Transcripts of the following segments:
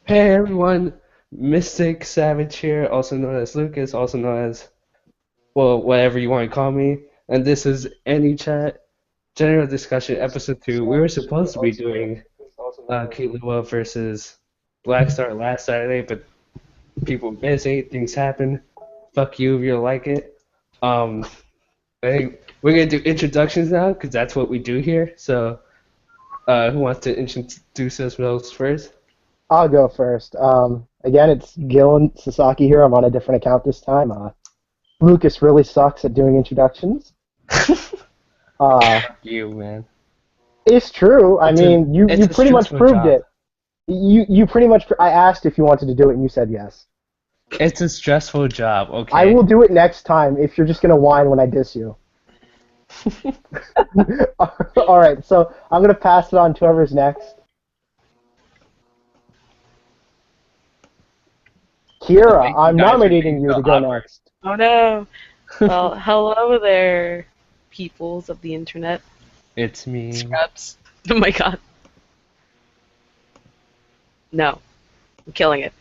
Hey everyone, Mystic Savage here, also known as Lucas, also known as, well, whatever you want to call me. And this is Anichat, General Discussion, Episode 2. We were supposed to be doing Killua versus Blackstar last Saturday, but people were busy, things happen. Fuck you if you don't like it. I think we're going to do introductions now, because that's what we do here. So, who wants to introduce themselves first? I'll go first. Again, it's Gil and Sasaki here. I'm on a different account this time. Lucas really sucks at doing introductions. You, man. It's true. I mean, you pretty much proved it. You pretty much. I asked if you wanted to do it, and you said yes. It's a stressful job, okay? I will do it next time if you're just gonna whine when I diss you. All right, so I'm gonna pass it on to whoever's next. Kira, I'm nominating you to go next. Oh no. Well, hello there, peoples of the internet. It's me. Scrubs. Oh my god. No. I'm killing it.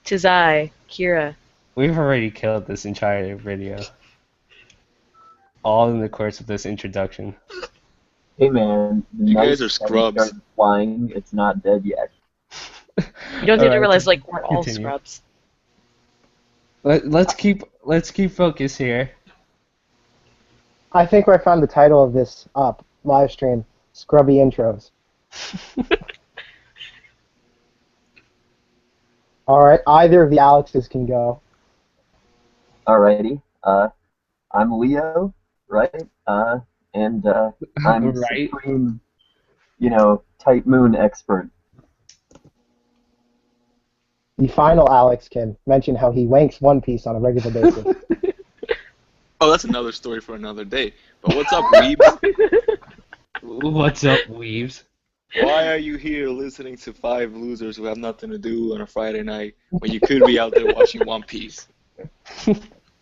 'Tis I, Kira. We've already killed this entire video. All in the course of this introduction. Hey man, you guys are scrubs. Flying, it's not dead yet. You don't think to realize, like, we're all scrubs. Let's keep focus here. I think I found the title of this live stream: Scrubby Intros. All right, either of the Alexes can go. Alrighty. I'm Leo, right? And I'm right. Supreme, Type Moon expert. The final Alex can mention how he wanks One Piece on a regular basis. Oh, that's another story for another day. But what's up, weebs? What's up, weebs? Why are you here listening to five losers who have nothing to do on a Friday night when you could be out there watching One Piece?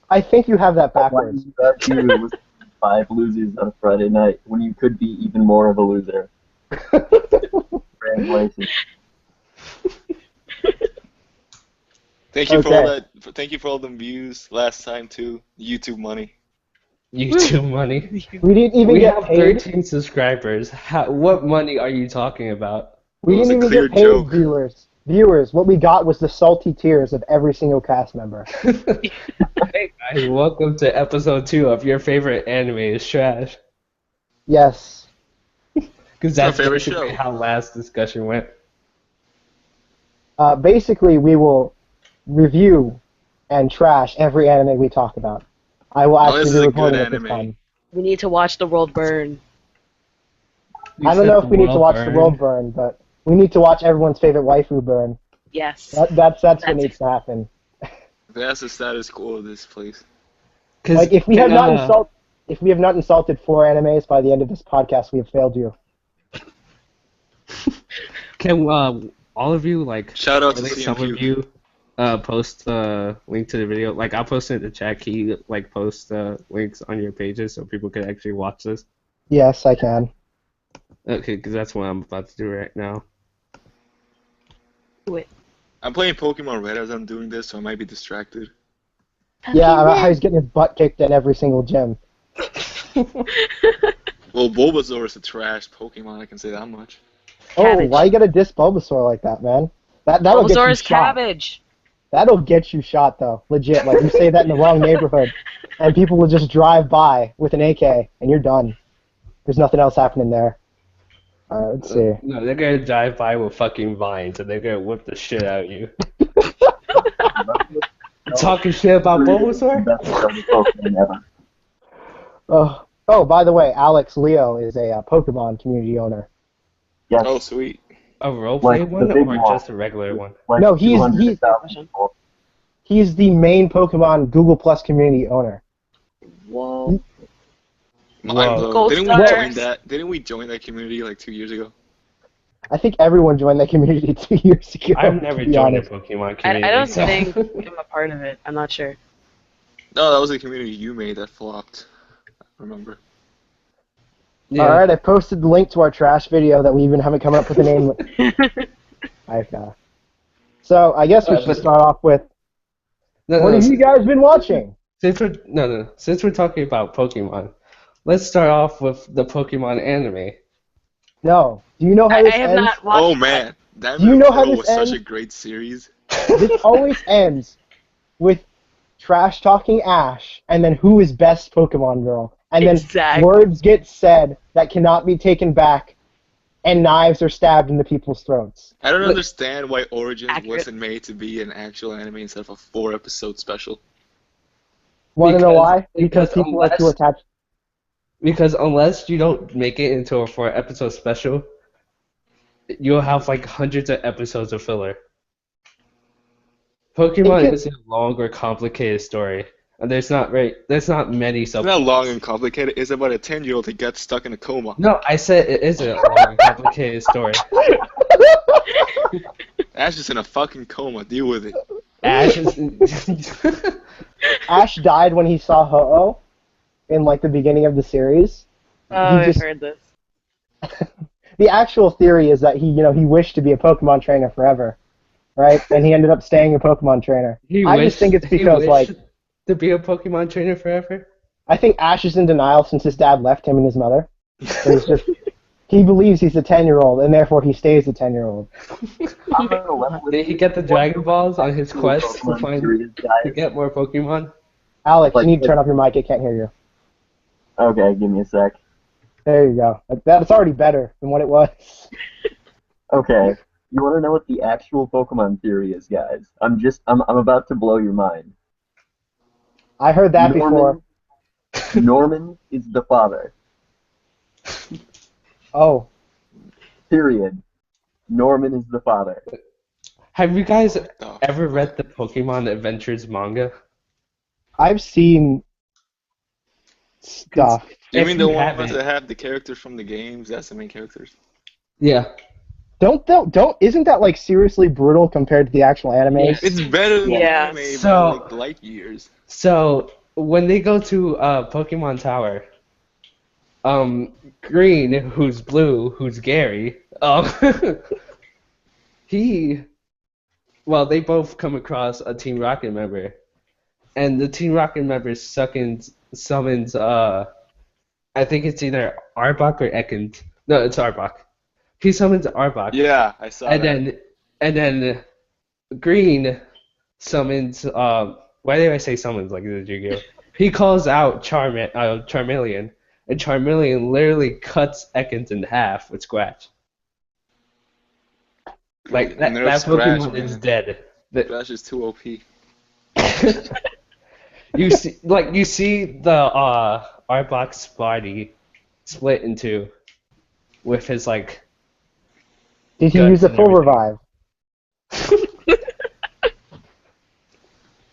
I think you have that backwards. Why are you listening to five losers on a Friday night when you could be even more of a loser? Translation. Thank you for all that. Thank you for all them views last time too. YouTube money. YouTube money. We didn't even get paid. We have 13 subscribers. What money are you talking about? We didn't even get paid, viewers. Viewers, what we got was the salty tears of every single cast member. Hey guys, welcome to episode 2 of your favorite anime is trash. Yes. Because that's basically how last discussion went. Basically, we will review and trash every anime we talk about. I will actually be recording it this time. We need to watch the world burn. I don't know if we need to watch the world burn, but we need to watch everyone's favorite waifu burn. Yes. That's what needs to happen. That's the status quo of this place. Like if we have not insulted 4 animes by the end of this podcast, we have failed you. Can all of you shout out to some of you post the link to the video? Like I'll post it in the chat. Can you post links on your pages so people can actually watch this? Yes, I can. Okay, because that's what I'm about to do right now. Do it. I'm playing Pokemon Red as I'm doing this, so I might be distracted. Yeah, I was getting his butt kicked in every single gym. Well, Bulbasaur is a trash Pokemon, I can say that much. Oh, why you gotta diss Bulbasaur like that, man? That'll get you Bulbasaur is shot. cabbage. That'll get you shot, though. Legit. Like, you say that in the wrong neighborhood, and people will just drive by with an AK, and you're done. There's nothing else happening there. Alright, let's see. No, they're gonna drive by with fucking vines, and they're gonna whip the shit out of you. Talking shit about Bulbasaur? Oh, by the way, Alex Leo is a Pokemon community owner. Yes. Oh, sweet. A roleplay one or just a regular one? No, he's the main Pokemon Google Plus community owner. Whoa. Didn't we join that community like 2 years ago? I think everyone joined that community 2 years ago. I've never joined a Pokemon community. I don't think I'm a part of it. I'm not sure. No, that was a community you made that flopped. I remember. Yeah. Alright, I posted the link to our trash video that we even haven't come up with a name. So I guess we should start off with what have you guys been watching? Since we're talking about Pokemon, let's start off with the Pokemon anime. No. Do you know how I this have ends? not watched Oh that. man, that Do you know how Pearl this was such ends? a great series. This always ends with trash talking Ash, and then who is best Pokemon girl, and then Exactly. words get said that cannot be taken back, and knives are stabbed into people's throats. I don't understand why Origins Accurate. wasn't made to be an actual anime instead of a 4-episode special. Want to know Because- why? Because because people are too unless- attached. Because unless you don't make it into a 4-episode special, you'll have like hundreds of episodes of filler. Pokemon can- is a long or complicated story, and there's not many It's sub. not long and complicated. It's about a 10-year-old that gets stuck in a coma. No, I said it is a long and complicated story. Ash is in a fucking coma. Deal with it. Ash is. Ash died when he saw Ho-Oh in like the beginning of the series. Oh, He I've just- heard this. The actual theory is that he wished to be a Pokemon trainer forever, right? And he ended up staying a Pokemon trainer. I just think it's he because wished like to be a Pokemon trainer forever. I think Ash is in denial since his dad left him and his mother. So he's just he believes he's a 10-year-old and therefore he stays a 10-year-old. I'm gonna let Did he get the Dragon Balls on his quest to Pokemon find series, to guys. get more Pokemon? Alex, Like- you need to turn off your mic. I can't hear you. Okay, give me a sec. There you go. That's already better than what it was. Okay, you want to know what the actual Pokemon theory is, guys? I'm about to blow your mind. I heard that before. Norman is the father. Oh, Period. Norman is the father. Have you guys Oh. ever read the Pokemon Adventures manga? I've seen stuff. You If mean the you ones haven't- that have the characters from the games? That's the main characters. Yeah. Isn't that like seriously brutal compared to the actual anime? Yeah. It's better than Yeah. anime So- by like light years. So when they go to Pokemon Tower, Green, who's blue, who's Gary, they both come across a Team Rocket member, and the Team Rocket member summons I think it's either Arbok or Ekans. No, it's Arbok. He summons Arbok. Yeah, I saw And that. then Green summons why did I say summons like the Yugioh? He calls out Charmeleon, and Charmeleon literally cuts Ekans in half with Scratch. Like that Nerf Scratch, Pokemon is man. dead. Scratch is too OP. You see the Arbok's body split in two with his like Did he guts use a and full everything. revive?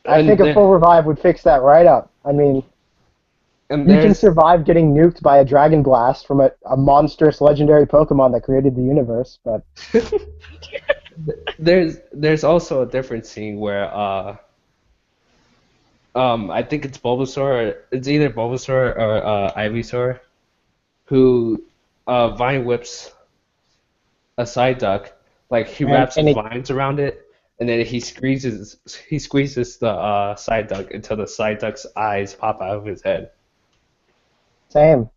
I And think a there- full revive would fix that right up. I mean, and you can there's survive getting nuked by a Dragon Blast from a monstrous legendary Pokemon that created the universe, but there's also a different scene where I think it's Bulbasaur. It's either Bulbasaur or Ivysaur, who vine whips a Psyduck. Like he wraps and his it- vines around it, and then he squeezes the Psyduck until the Psyduck's eyes pop out of his head. same.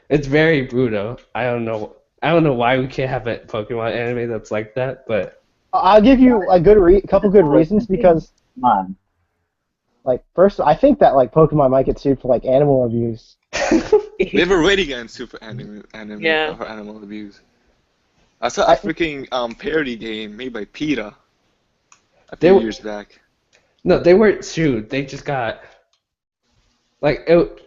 It's very brutal. I don't know why we can't have a Pokemon anime that's like that, but I'll give you a couple good reasons because, Come on. like, first, I think that like Pokemon might get sued for like animal abuse. They've already gotten super anime Yeah. for animal abuse. I saw a freaking parody game made by PETA a They few were- years back. no, they weren't sued. They just got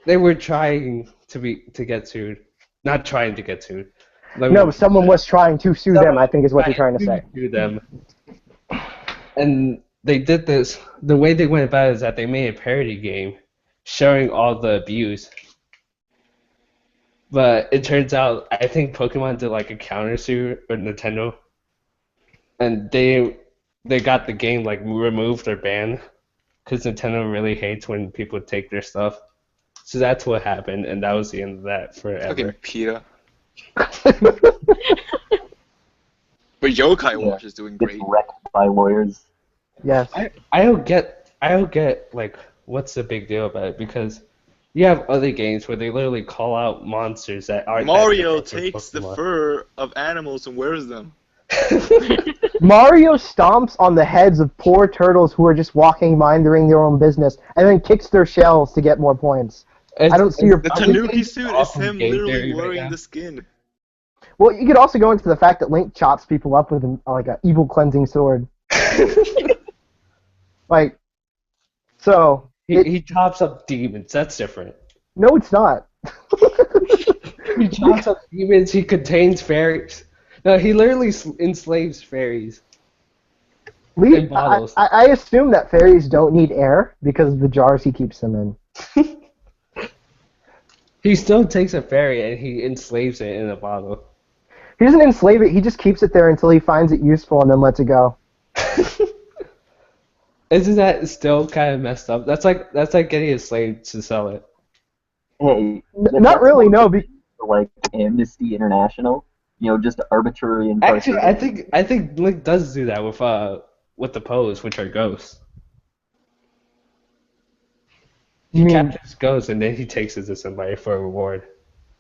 they were trying to get sued, not trying to get sued. No, someone was trying to sue them, I think is what you're trying to say. Sue them, and they did this. The way they went about it is that they made a parody game showing all the abuse. But it turns out, I think Pokemon did like a countersuit with Nintendo, and they got the game like removed or banned because Nintendo really hates when people take their stuff. So that's what happened, and that was the end of that forever. Fucking PETA. But Yokai Yeah. Watch is doing Gets great. wrecked by lawyers. Yes. I don't get like what's the big deal about it, because you have other games where they literally call out monsters that aren't Mario that different from takes the Pokemon. fur of animals and wears them. Mario stomps on the heads of poor turtles who are just walking, minding their own business, and then kicks their shells to get more points. I don't see your. The I would Tanuki think suit is awesome him game literally theory right wearing now. the skin. Well, you could also go into the fact that Link chops people up with like an evil cleansing sword. Like, so. He chops up demons. That's different. No, it's not. He chops up demons. He contains fairies. No, he literally enslaves fairies. In bottles. I assume that fairies don't need air because of the jars he keeps them in. He still takes a fairy and he enslaves it in a bottle. He doesn't enslave it, he just keeps it there until he finds it useful and then lets it go. Isn't that still kind of messed up? That's like getting a slave to sell it. Hey, Not really, no. Like Amnesty International, just arbitrary and Actually, I think Link does do that with the pose, which are ghosts. He captures ghosts and then he takes it to somebody for a reward.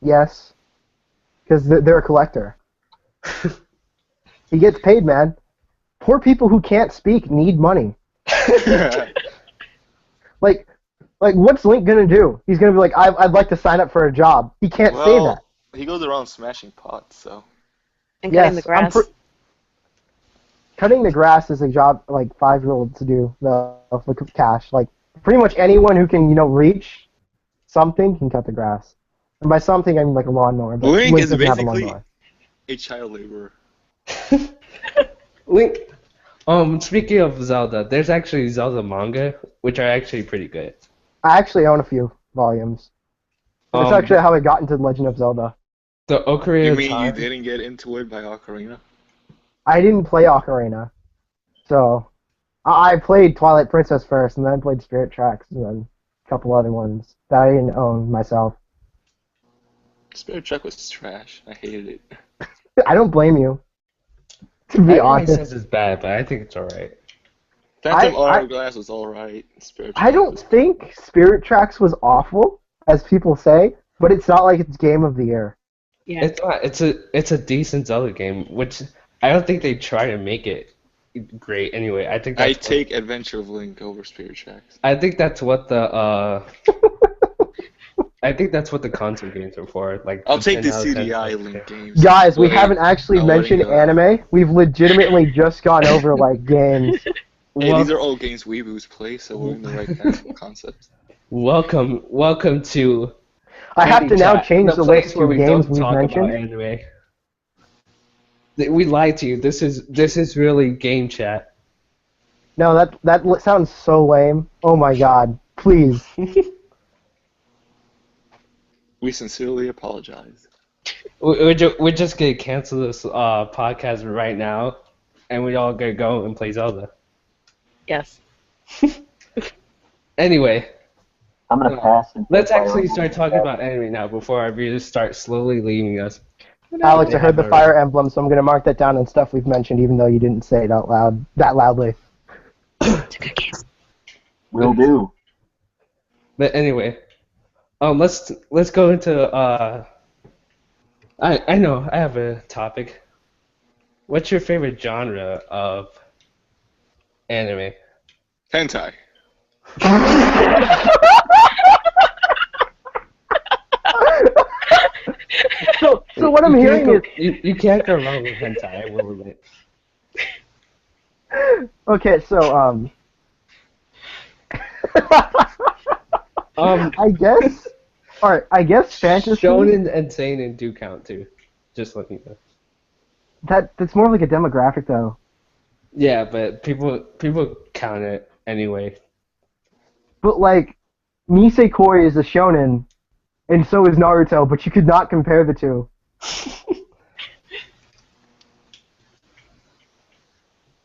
Yes. Because they're a collector. He gets paid, man. Poor people who can't speak need money. Like, what's Link gonna do? He's gonna be like, I'd like to sign up for a job. He can't say that. He goes around smashing pots, so. And cutting the grass. Cutting the grass is a job like 5-year-olds to do. Look at cash. Like pretty much anyone who can reach something can cut the grass. And by something I mean like a lawnmower. But Link is doesn't have a basically lawnmower. a child laborer. Link. Speaking of Zelda, there's actually Zelda manga, which are actually pretty good. I actually own a few volumes. That's actually how I got into Legend of Zelda. The Ocarina You of mean Time. you didn't get into it by Ocarina? I didn't play Ocarina, so I played Twilight Princess first, and then I played Spirit Tracks, and then a couple other ones that I didn't own myself. Spirit Track was trash. I hated it. I don't blame you. To be Everybody honest, says it's bad, but I think it's alright. Phantom Hourglass was alright. Spirit Track I don't think Spirit Tracks was awful, as people say, but it's not like it's Game of the Year. Yeah. It's not. It's a decent Zelda game, which I don't think they try to make it great. Anyway, I think I that's take Adventure of Link over Spirit Tracks. I think that's what the I think that's what the console games are for. Like I'll take the 10 out of 10 CDI stuff. Link games. Guys, we Wait, haven't actually I'm mentioned letting anime. We've legitimately just gone over like games. Hey, Well, these are all games weeboos play, so we're in the right kind of concept. welcome to. I have to now Chat, change the place list where of we games don't we've talk mentioned. about anime. We lied to you. This is really game chat. No, that sounds so lame. Oh my god. Please. We sincerely apologize. We're just gonna cancel this podcast right now, and we all gonna go and play Zelda. Yes. Anyway, I'm gonna pass. And let's play actually Fire start Emblem. talking about anime now before our viewers start slowly leaving us. Alex, I heard the Fire Emblem, so I'm going to mark that down on stuff we've mentioned, even though you didn't say it out loud, that loudly. It's a good game. Will do. But anyway, let's go into I know I have a topic. What's your favorite genre of anime? Hentai. So what I'm hearing is... You can't go wrong with hentai, I will admit. Okay, so, I guess... Alright, I guess fantasy... Shonen and seinen do count too. Just letting you know. That's more like a demographic, though. Yeah, but people count it anyway. But, like, Nisekoi is a shonen, and so is Naruto, but you could not compare the two.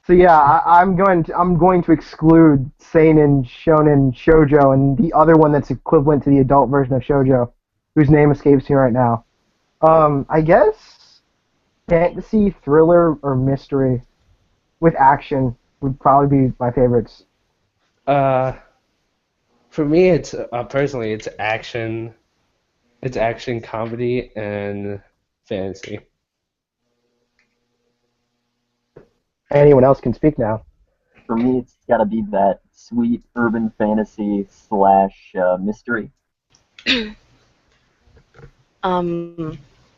So yeah, I'm going to exclude seinen, shonen, shoujo, and the other one that's equivalent to the adult version of shoujo, whose name escapes me right now. I guess fantasy, thriller, or mystery with action would probably be my favorites. For me, it's personally, it's action. It's action, comedy, and fantasy. Anyone else can speak now. For me, it's got to be that sweet urban fantasy slash mystery.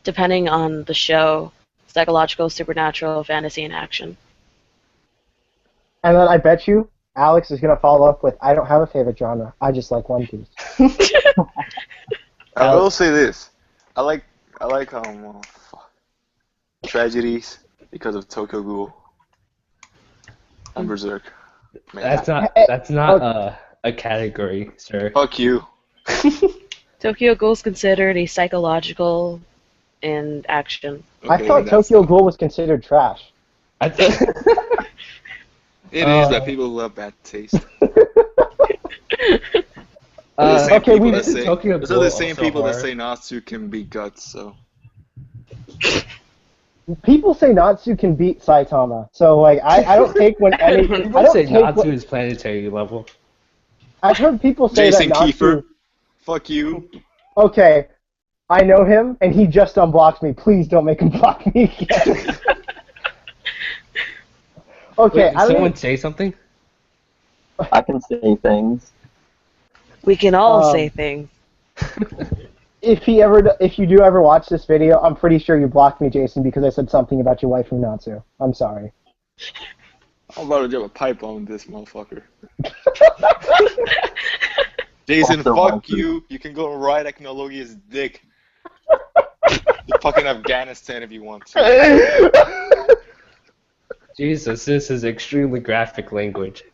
Depending on the show, psychological, supernatural, fantasy, and action. And then I bet you Alex is going to follow up with, I don't have a favorite genre. I just like One Piece. I will say this. I like tragedies because of Tokyo Ghoul and Berserk. Man, That's not a category, sir. fuck you. Tokyo Ghoul is considered a psychological and action. I thought Tokyo Ghoul was considered trash. I thought It is that people love bad taste. Okay, we Those are Tokyo the Ghoul same also people that horror. say Natsu can be guts, so. People say Natsu can beat Saitama, so like I don't take when any. I People don't say take Natsu what, is planetary level. I've heard people say Jason that Natsu. Kiefer, fuck you. Okay, I know him, and he just unblocked me. Please don't make him block me again. Okay, Wait, did I don't. someone say something? I can say things. We can all Um, say things. If you do ever watch this video, I'm pretty sure you blocked me, Jason, because I said something about your waifu Natsu. I'm sorry. I'm about to drop a pipe on this motherfucker. Jason, Also fuck Natsu. you. You can go ride Eknologia's dick. You fucking Afghanistan if you want to. Jesus, this is extremely graphic language.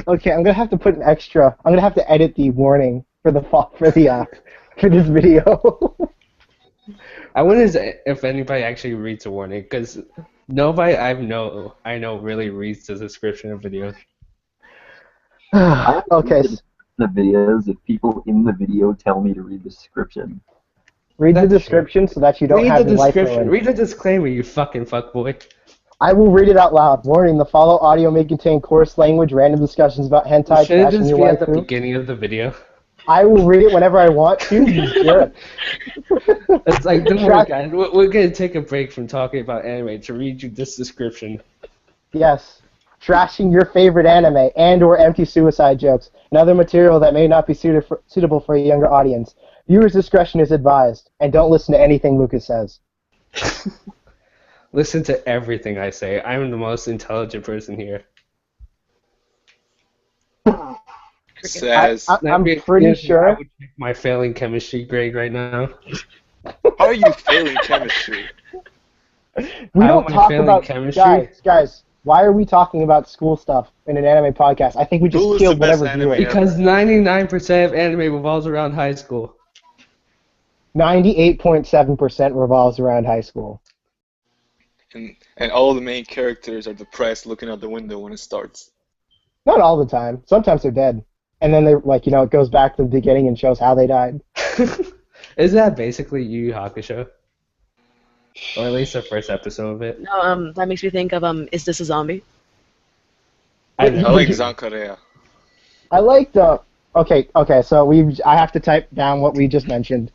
Okay, I'm gonna have to put an extra. I'm gonna have to edit the warning for for this video. I wonder if anybody actually reads a warning, because nobody I know really reads the description of videos. I only Okay, read the videos if people in the video tell me to read the description. read the That's true. description so that you don't Read have the your life description. ruined. Read the disclaimer, you fucking fuckboy. I will read it out loud. Warning: the follow audio may contain coarse language, random discussions about hentai, Shouldn't trash, and this your be at the waifu. beginning of the video? I will read it whenever I want to. You jerk. It's like, don't worry, Trash- guys. We're gonna take a break from talking about anime to read you this description. Yes. Trashing your favorite anime and/or empty suicide jokes and other material that may not be suitable for a younger audience. Viewers' discretion is advised, and don't listen to anything Lucas says. Listen to everything I say. I'm the most intelligent person here. Says, I'm I pretty sure. would check my failing chemistry grade right now. how are you failing chemistry? We How don't am I talk failing about chemistry? guys. Why are we talking about school stuff in an anime podcast? I think we just Ghoul is killed the best whatever anime viewer. Because 99% of anime revolves around high school. 98.7% revolves around high school. And all the main characters are depressed looking out the window when it starts. Not all the time. Sometimes they're dead, and then they it goes back to the beginning and shows how they died. Is that basically Yu Yu Hakusho? Or at least the first episode of it? No, that makes me think of Is This a Zombie? I I know. like Zankarea. I like the. Okay. So I have to type down what we just mentioned.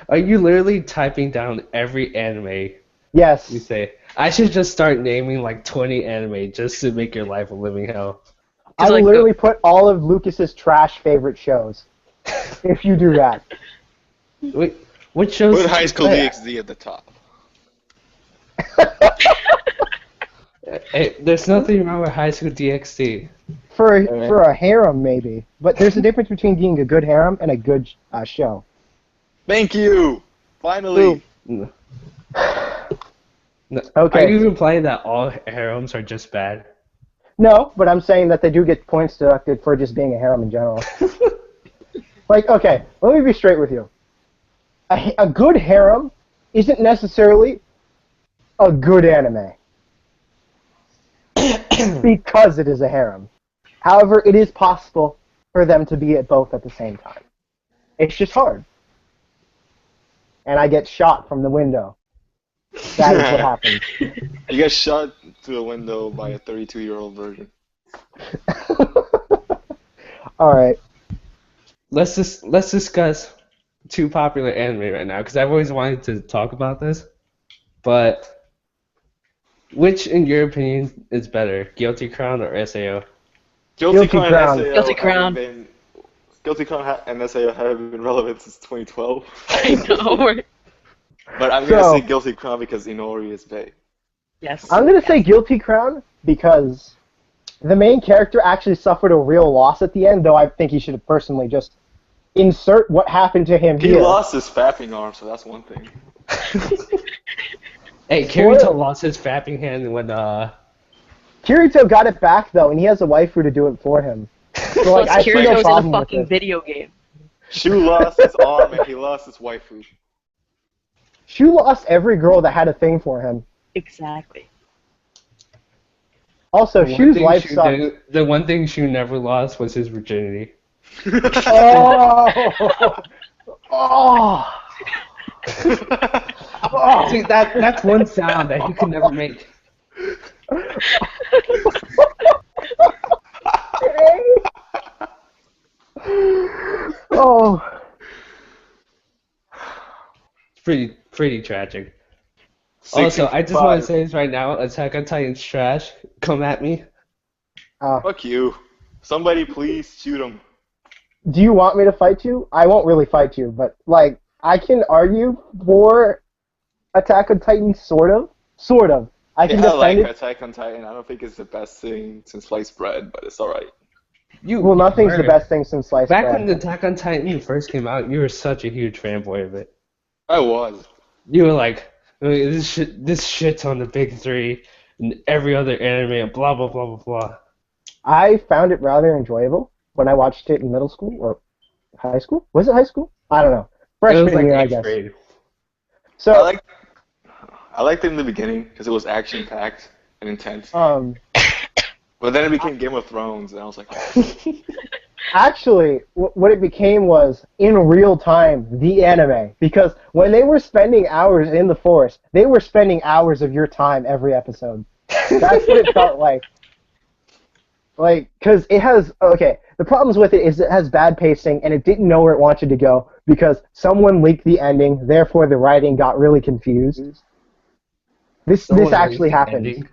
Are you literally typing down every anime Yes. you say? I should just start naming like 20 anime just to make your life a living hell. I will like literally put all of Lucas's trash favorite shows. If you do that. Wait, what shows? Put did you High School say? DXD at the top. Hey, there's nothing wrong with High School DXD. For Alright. for a harem, maybe. But there's a difference between being a good harem and a good show. Thank you! Finally! No. Okay. Are you implying that all harems are just bad? No, but I'm saying that they do get points deducted for just being a harem in general. Okay, let me be straight with you. A good harem isn't necessarily a good anime. Because it is a harem. However, it is possible for them to be at both at the same time. It's just hard. and I get shot from the window. That is what happens. You get shot through the window by a 32-year-old virgin. All right. Let's discuss two popular anime right now because I've always wanted to talk about this. But which, in your opinion, is better, Guilty Crown or SAO? Guilty Crown. Guilty Crown. Guilty Crown and SAO haven't been relevant since 2012. I know. But I'm gonna say Guilty Crown because Inori is bae. Yes. I'm gonna say Guilty Crown because the main character actually suffered a real loss at the end, though I think he should have personally just insert what happened to him He here. lost his fapping arm, so that's one thing. Hey, Kirito lost his fapping hand when Kirito got it back though, and he has a waifu to do it for him. So like, Plus, I see no Kirito's in problem a with fucking it. video game. Shu lost his arm and he lost his waifu. Shu lost every girl that had a thing for him. Exactly. Also, Shu's life sucked. The one thing Shu never lost was his virginity. Oh! Oh! Oh! See, that's one sound that you can never make. Oh! Pretty tragic. Also, I just want to say this right now: Attack on Titan's trash. Come at me. Fuck you. Somebody please shoot him. Do you want me to fight you? I won't really fight you, but like I can argue for Attack on Titan, sort of. I can I like defend it. Attack on Titan. I don't think it's the best thing since sliced bread, but it's alright. Well, nothing's the best thing since sliced Back bread. when Attack on Titan first came out, you were such a huge fanboy of it. I was. You were like, this shit's on the big three, and every other anime, and blah blah blah blah blah. I found it rather enjoyable when I watched it in middle school or high school. Was it high school? I don't know. It was Freshman like year, I 8th guess. grade. So, I liked it in the beginning because it was action packed and intense. But then it became Game of Thrones, and I was like, actually, what it became was, in real time, the anime. Because when they were spending hours in the forest, they were spending hours of your time every episode. That's what it felt like. Like, because it has, the problems with it is it has bad pacing, and it didn't know where it wanted to go, because someone leaked the ending, therefore the writing got really confused. This actually happened. Ending.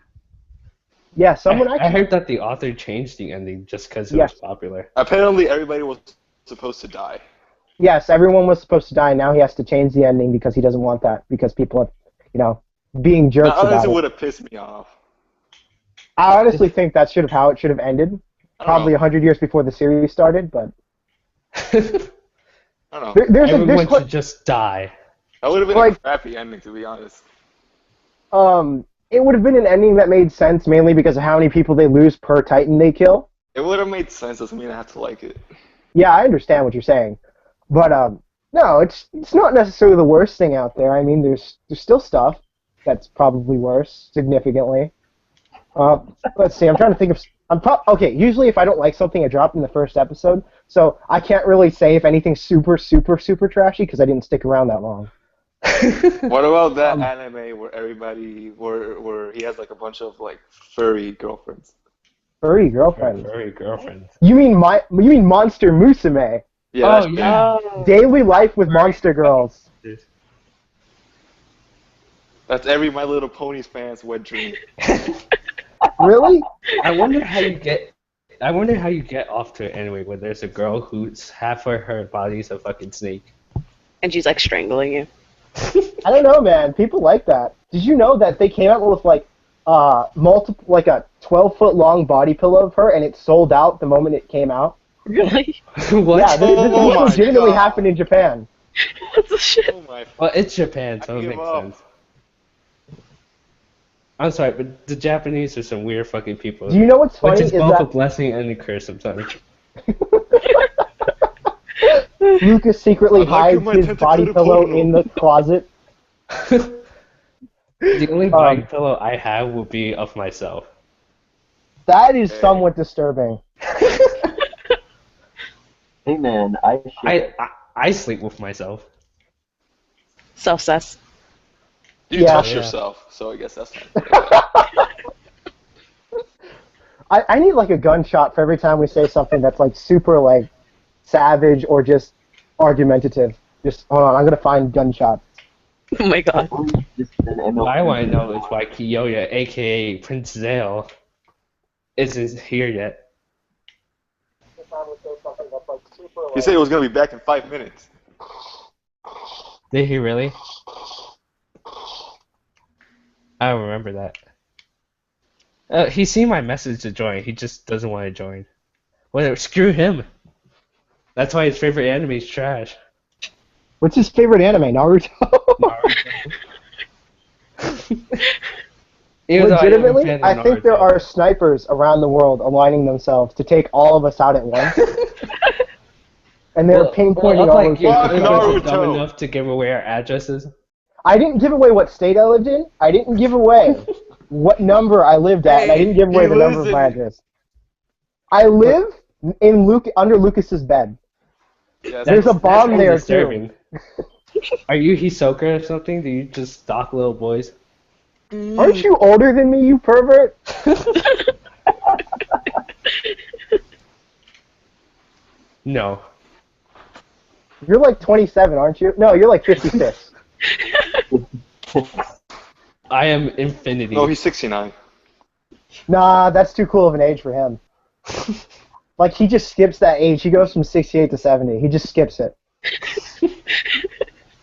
Yeah, someone actually... I heard that the author changed the ending just because it was popular. apparently everybody was supposed to die. Yes, everyone was supposed to die, and now he has to change the ending because he doesn't want that, because people are, being jerks about Honestly, it. it would have pissed me off. I honestly think that's how it should have ended. Probably 100 years before the series started, but... I don't know. Everyone should just die. That would have been a crappy ending, to be honest. It would have been an ending that made sense, mainly because of how many people they lose per Titan they kill. It would have made sense, doesn't mean I have to like it. Yeah, I understand what you're saying. But, no, it's not necessarily the worst thing out there. I mean, there's still stuff that's probably worse, significantly. Let's see, I'm trying to think of... usually if I don't like something, I drop in the first episode, so I can't really say if anything's super, super, super trashy, because I didn't stick around that long. What about that anime where he has like a bunch of like furry girlfriends? Furry girlfriend. Furry girlfriend. You mean Monster Musume? Yeah. Oh yeah. Daily life with monster girls. That's every My Little Ponies fan's wet dream. Really? I wonder how you get off to an anime where there's a girl who's half of her body's a fucking snake. And she's like strangling you. I don't know, man. People like that. Did you know that they came out with like a 12-foot long body pillow of her, and it sold out the moment it came out? Really? What? Yeah, this my legitimately God. happened in Japan. What the shit? Oh my Well, it's Japan, so I it give makes up. sense. I'm sorry, but the Japanese are some weird fucking people. Do you know what's funny Which is is both a that blessing and a curse sometimes. Lucas secretly I'm not hides gonna his attempt body to pillow portal. in the closet? The only body pillow I have will be of myself. That is somewhat disturbing. Hey man, I I sleep with myself. Self-cess. You Yeah. touch Yeah. yourself, so I guess that's not. I need like a gunshot for every time we say something that's like super like savage or just argumentative. Just hold on, I'm gonna find gunshot. Oh my god. Just an ML What I want to know is why Kiyoya, aka Prince Zale, isn't here yet. He said he was gonna be back in 5 minutes. Did he really? I don't remember that. He's seen my message to join. He just doesn't want to join. Whatever. Screw him. That's why his favorite anime is trash. What's his favorite anime? Naruto. Even though Legitimately, I am a fan I of think there Naruto. are snipers around the world aligning themselves to take all of us out at once. And they're pinpointing all like those you, Fuck places. Naruto. dumb enough to give away our addresses. I didn't give away what state I lived in. I didn't give away what number I lived at, and I didn't give away He the number of lives my in- address. I live in under Lucas's bed. Yeah, There's a bomb kinda there, disturbing. Are you Hisoka or something? Do you just stalk little boys? Aren't you older than me, you pervert? No. You're like 27, aren't you? No, you're like 56. I am infinity. No, he's 69. Nah, that's too cool of an age for him. Like, he just skips that age. He goes from 68 to 70. He just skips it.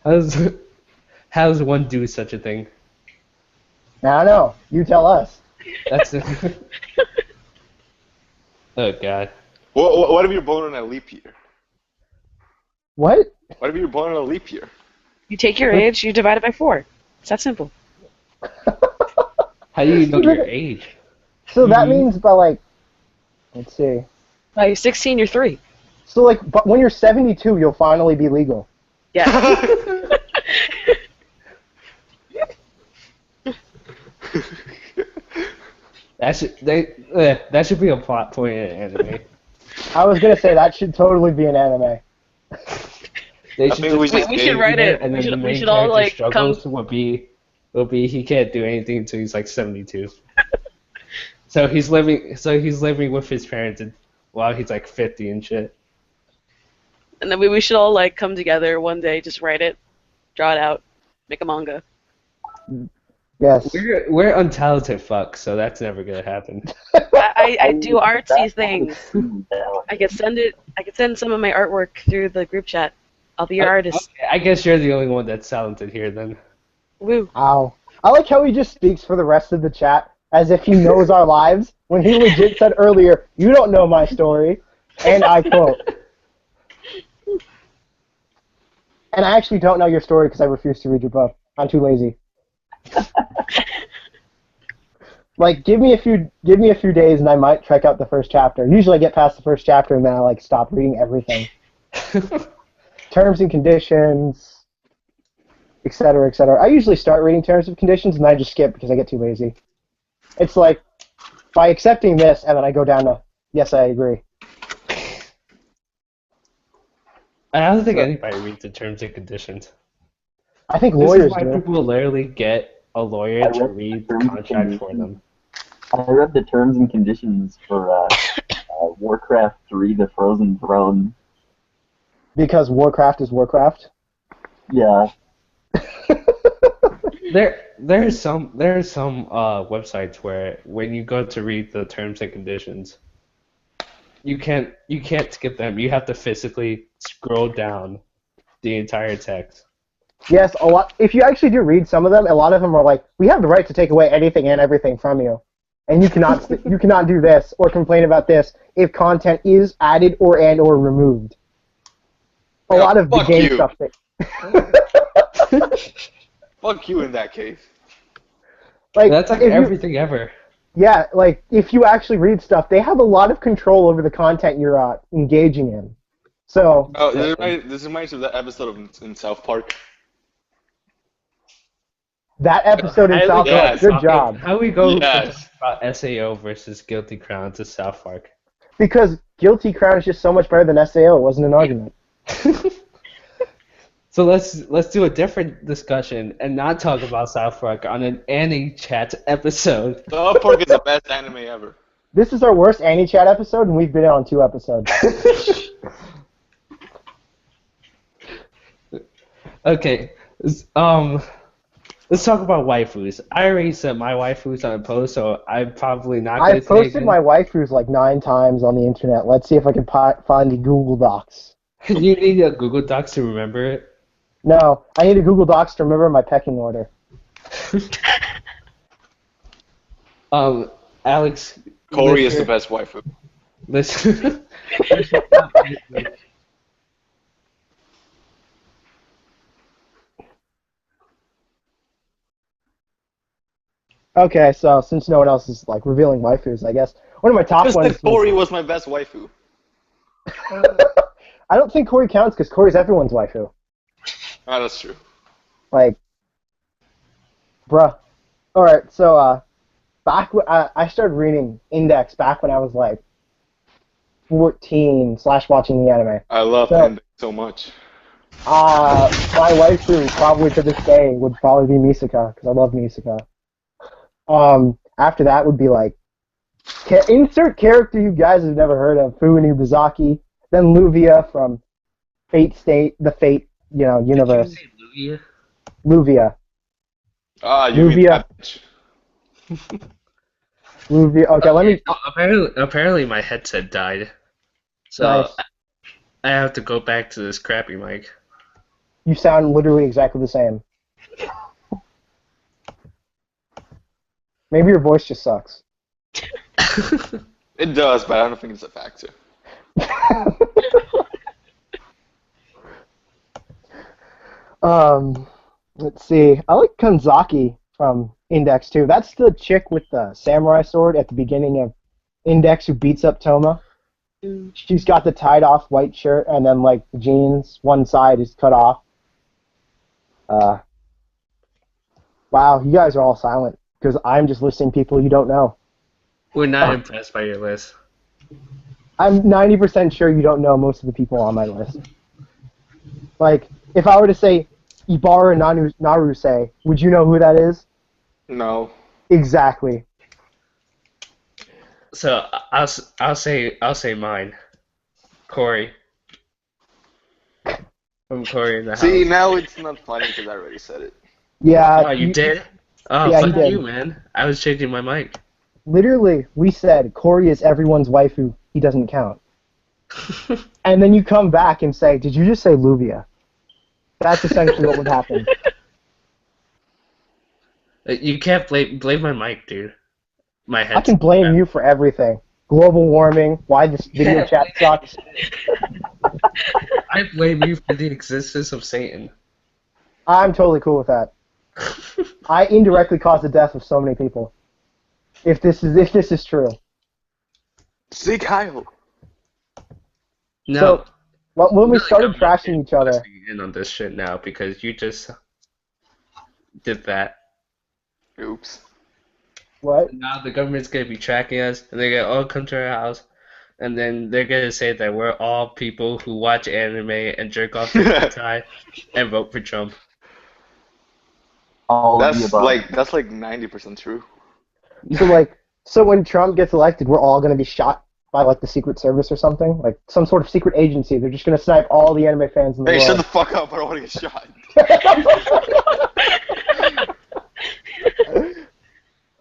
How does one do such a thing? I don't know. You tell us. That's Oh god. What if you're born on a leap year? What? What if you're born on a leap year? You take your age, you divide it by 4. It's that simple. How do you know your age? So that means by, like, let's see. By you're 16, you're 3. So, like, but when you're 72, you'll finally be legal. Yeah. That should be a plot point in an anime. I was gonna say that should totally be an anime. They I should think we just just we should gave- write it. and We then the should, main we should all character like come. struggles will be he can't do anything until he's like 72. So he's living with his parents while he's like 50 and shit. And then we should all like come together one day, just write it, draw it out, make a manga. Yes. We're untalented fucks, so that's never gonna happen. I do artsy things. I could send some of my artwork through the group chat. I'll be your artist. Okay, I guess you're the only one that's talented here then. Woo. Ow. I like how he just speaks for the rest of the chat as if he knows our lives, when he legit said earlier, "You don't know my story," and I quote. And I actually don't know your story because I refuse to read your book. I'm too lazy. Like, give me a few days and I might check out the first chapter. Usually I get past the first chapter and then I like stop reading everything. Terms and conditions, etc., etc. I usually start reading terms and conditions and I just skip because I get too lazy. It's like, by accepting this, and then I go down to, yes, I agree. I don't think anybody reads the terms and conditions. I think This lawyers is why do. people literally get a lawyer to read the contract for them. I read the terms and conditions for Warcraft 3: The Frozen Throne. Because Warcraft is Warcraft. Yeah. There are some websites where when you go to read the terms and conditions, you can't skip them. You have to physically scroll down the entire text. Yes, a lot. If you actually do read some of them, a lot of them are like, we have the right to take away anything and everything from you, and you cannot you cannot do this or complain about this if content is added or removed. A Yeah, lot of the fuck game you. stuff. Fuck you in that case. Like That's like if you- everything ever. Yeah, like if you actually read stuff, they have a lot of control over the content you're engaging in. So Oh, this reminds me of that episode in South Park. that episode in South Park, yes. good job. How we go Yes. about SAO versus Guilty Crown to South Park? Because Guilty Crown is just so much better than SAO. It wasn't an argument. So let's do a different discussion and not talk about South Park on an Anichat episode. South Park is the best anime ever. This is our worst Anichat episode, and we've been on 2 episodes. Okay, let's talk about waifus. I already said my waifus on a post, so I'm probably not going to I've posted my waifus like 9 times on the internet. Let's see if I can find the Google Docs. You need a Google Docs to remember it? No, I need a Google Docs to remember my pecking order. Alex. Corey is the best waifu. Listen. Okay, so since no one else is like revealing waifus, I guess one of my top Just ones. like Corey was my best waifu. I don't think Corey counts because Corey's everyone's waifu. Ah, that's true. Like, bruh. All right, so back when I started reading Index back when I was like 14 / watching the anime. I love him so much. My waifu probably to this day would probably be Misaka because I love Misaka. After that would be like insert character you guys have never heard of, Fuini Bazaki, then Luvia from Fate State, the Fate, universe. Did you say Luvia. Ah, you mean Luvia. that. Luvia. Okay, let me. Apparently my headset died. So Nice. I have to go back to this crappy mic. You sound literally exactly the same. Maybe your voice just sucks. It does, but I don't think it's a factor. Let's see. I like Kanzaki from Index too. That's the chick with the samurai sword at the beginning of Index who beats up Toma. She's got the tied off white shirt and then like the jeans, one side is cut off. Wow, you guys are all silent because I'm just listing people you don't know. We're not impressed by your list. I'm 90% sure you don't know most of the people on my list. Like, if I were to say Ibarra Naruse, would you know who that is? No. Exactly. So I'll say mine. Corey. From Corey in the House. See, now it's not funny because I already said it. Yeah. Oh, you did? Oh, Yeah, he fuck did. you, man. I was changing my mic. Literally, we said Corey is everyone's waifu. He doesn't count. And then you come back and say, "Did you just say Luvia?" That's essentially what would happen. You can't blame my mic, dude. My head. I can blame you for everything. Global warming, why this video chat sucks. I blame you for the existence of Satan. I'm totally cool with that. I indirectly caused the death of so many people. If this is true. See, Kyle. No. So, when we really started don't trashing each other, listening in on this shit now because you just did that. Oops. what? Now the government's gonna be tracking us, and they're gonna all come to our house, and then they're gonna say that we're all people who watch anime and jerk off to hentai and vote for Trump. All of the above. That's like 90% true. So when Trump gets elected, we're all gonna be shot by like the Secret Service or something, like some sort of secret agency. They're just gonna snipe all the anime fans in the Hey, world. shut the fuck up! I don't want to get shot.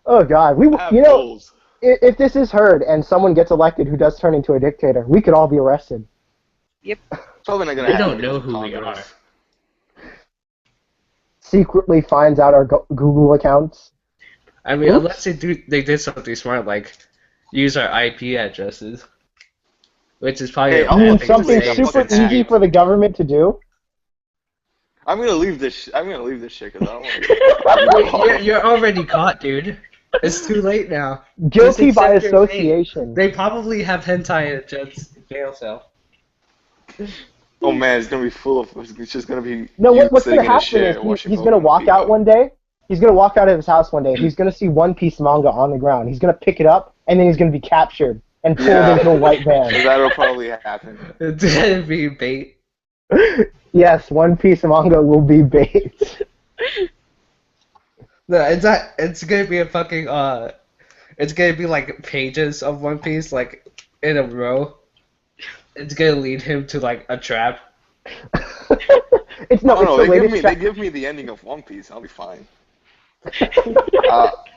Oh God, I have goals. if this is heard and someone gets elected who does turn into a dictator, we could all be arrested. Yep. Probably not gonna They happen don't know because who of we are. Congress. Secretly finds out our Google accounts. I mean, Oops. unless they did something smart like use our IP addresses, which is probably Hey, a I I bad mean, thing something to say. super fucking easy hack. for the government to do. I'm gonna leave this. I'm gonna leave this shit because I don't want to. You're already caught, dude. It's too late now. Guilty Just by accept your fate. association. They probably have hentai at Jet's jail cell. Oh man, it's gonna be full of. It's just gonna be. No, you what's sitting gonna in a happen chair is watching he's gonna Pokemon walk out Go. one day. He's gonna walk out of his house one day. He's gonna see One Piece manga on the ground. He's gonna pick it up, and then he's gonna be captured and pulled Yeah. into a white van. That'll probably happen. That'd be bait. Yes, One Piece manga will be bait. No, it's not. It's gonna be a fucking It's gonna be like pages of One Piece, like in a row. It's gonna lead him to like a trap. It's I don't know. the latest. They give me the ending of One Piece. I'll be fine.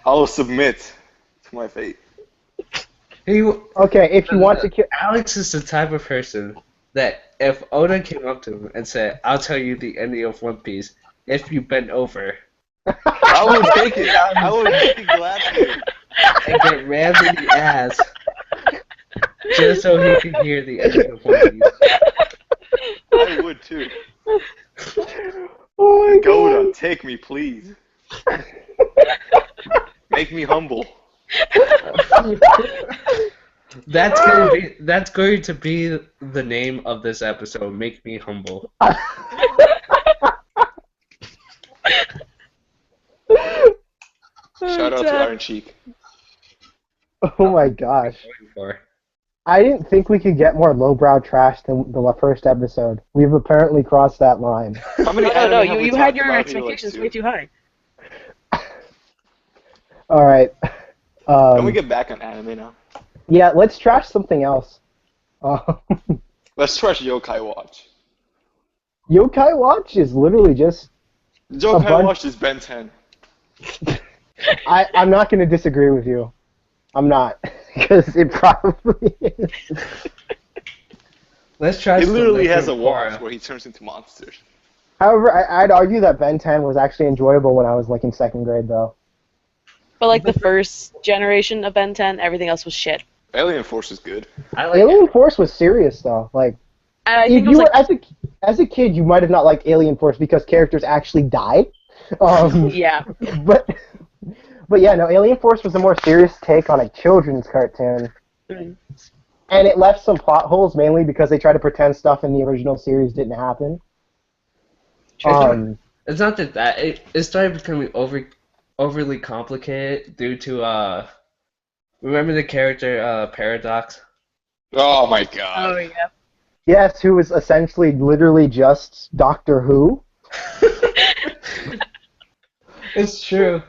I'll submit to my fate. Okay, if you want to kill. Alex is the type of person that if Oda came up to him and said, "I'll tell you the ending of One Piece if you bend over," I would take it. I would take it gladly. and get rammed in the ass just so he could hear the ending of One Piece. I would too. Oh my Goda, god. take me, please. Make me humble. That's going to be the name of this episode. Make me humble. Shout out to Iron Cheek. Oh my gosh. Going for. I didn't think we could get more lowbrow trash than the first episode. We've apparently crossed that line. How many No, anime have we you had talked your about expectations here, way like, too high. Alright. Can we get back on anime now? Yeah, let's trash something else. Let's trash Yokai Watch. Yokai Watch is literally just... Yokai Watch is Ben 10. I'm not going to disagree with you. I'm not. Because it probably is. Let's try. He literally has a Legend of watch Korra. where he turns into monsters. However, I'd argue that Ben 10 was actually enjoyable when I was like in second grade, though. But like the first generation of Ben 10, everything else was shit. Alien Force is good. I like Alien Force was serious, though. Like, And I if think it you was were, as a kid, you might have not liked Alien Force because characters actually died. yeah. But yeah, no, Alien Force was a more serious take on a children's cartoon. Mm. And it left some plot holes, mainly because they tried to pretend stuff in the original series didn't happen. It's not that it started becoming overly complicated due to remember the character Paradox? Oh my god. Oh yeah. Yes, who was essentially literally just Doctor Who. It's true.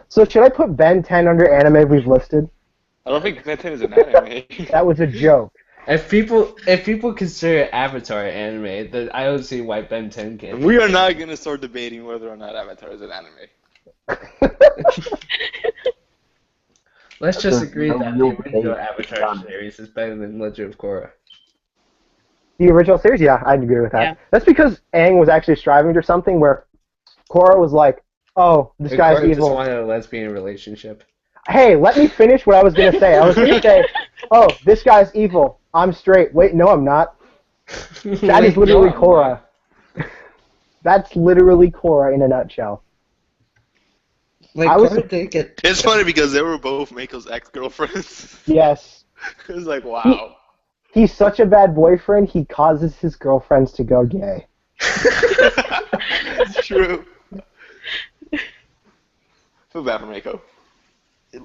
So should I put Ben 10 under anime we've listed? I don't think Ben 10 is an anime. That was a joke. If people consider Avatar anime, then I don't see why Ben 10 can. We are not going to start debating whether or not Avatar is an anime. Let's just agree no that real the original debate. Avatar series is better than Legend of Korra. The original series, yeah, I'd agree with that. Yeah. That's because Aang was actually striving to something where Korra was like, oh, this And guy's Korra just evil. wanted a lesbian relationship. Hey, let me finish what I was going to say. I was going to say, oh, this guy's evil. I'm straight. Wait, no, I'm not. That is literally Korra. That's literally Korra in a nutshell. Like, I was- Korra did get. It's funny because they were both Mako's ex-girlfriends. Yes. It was like, wow. He's such a bad boyfriend, he causes his girlfriends to go gay. It's true. Feel bad for Mako.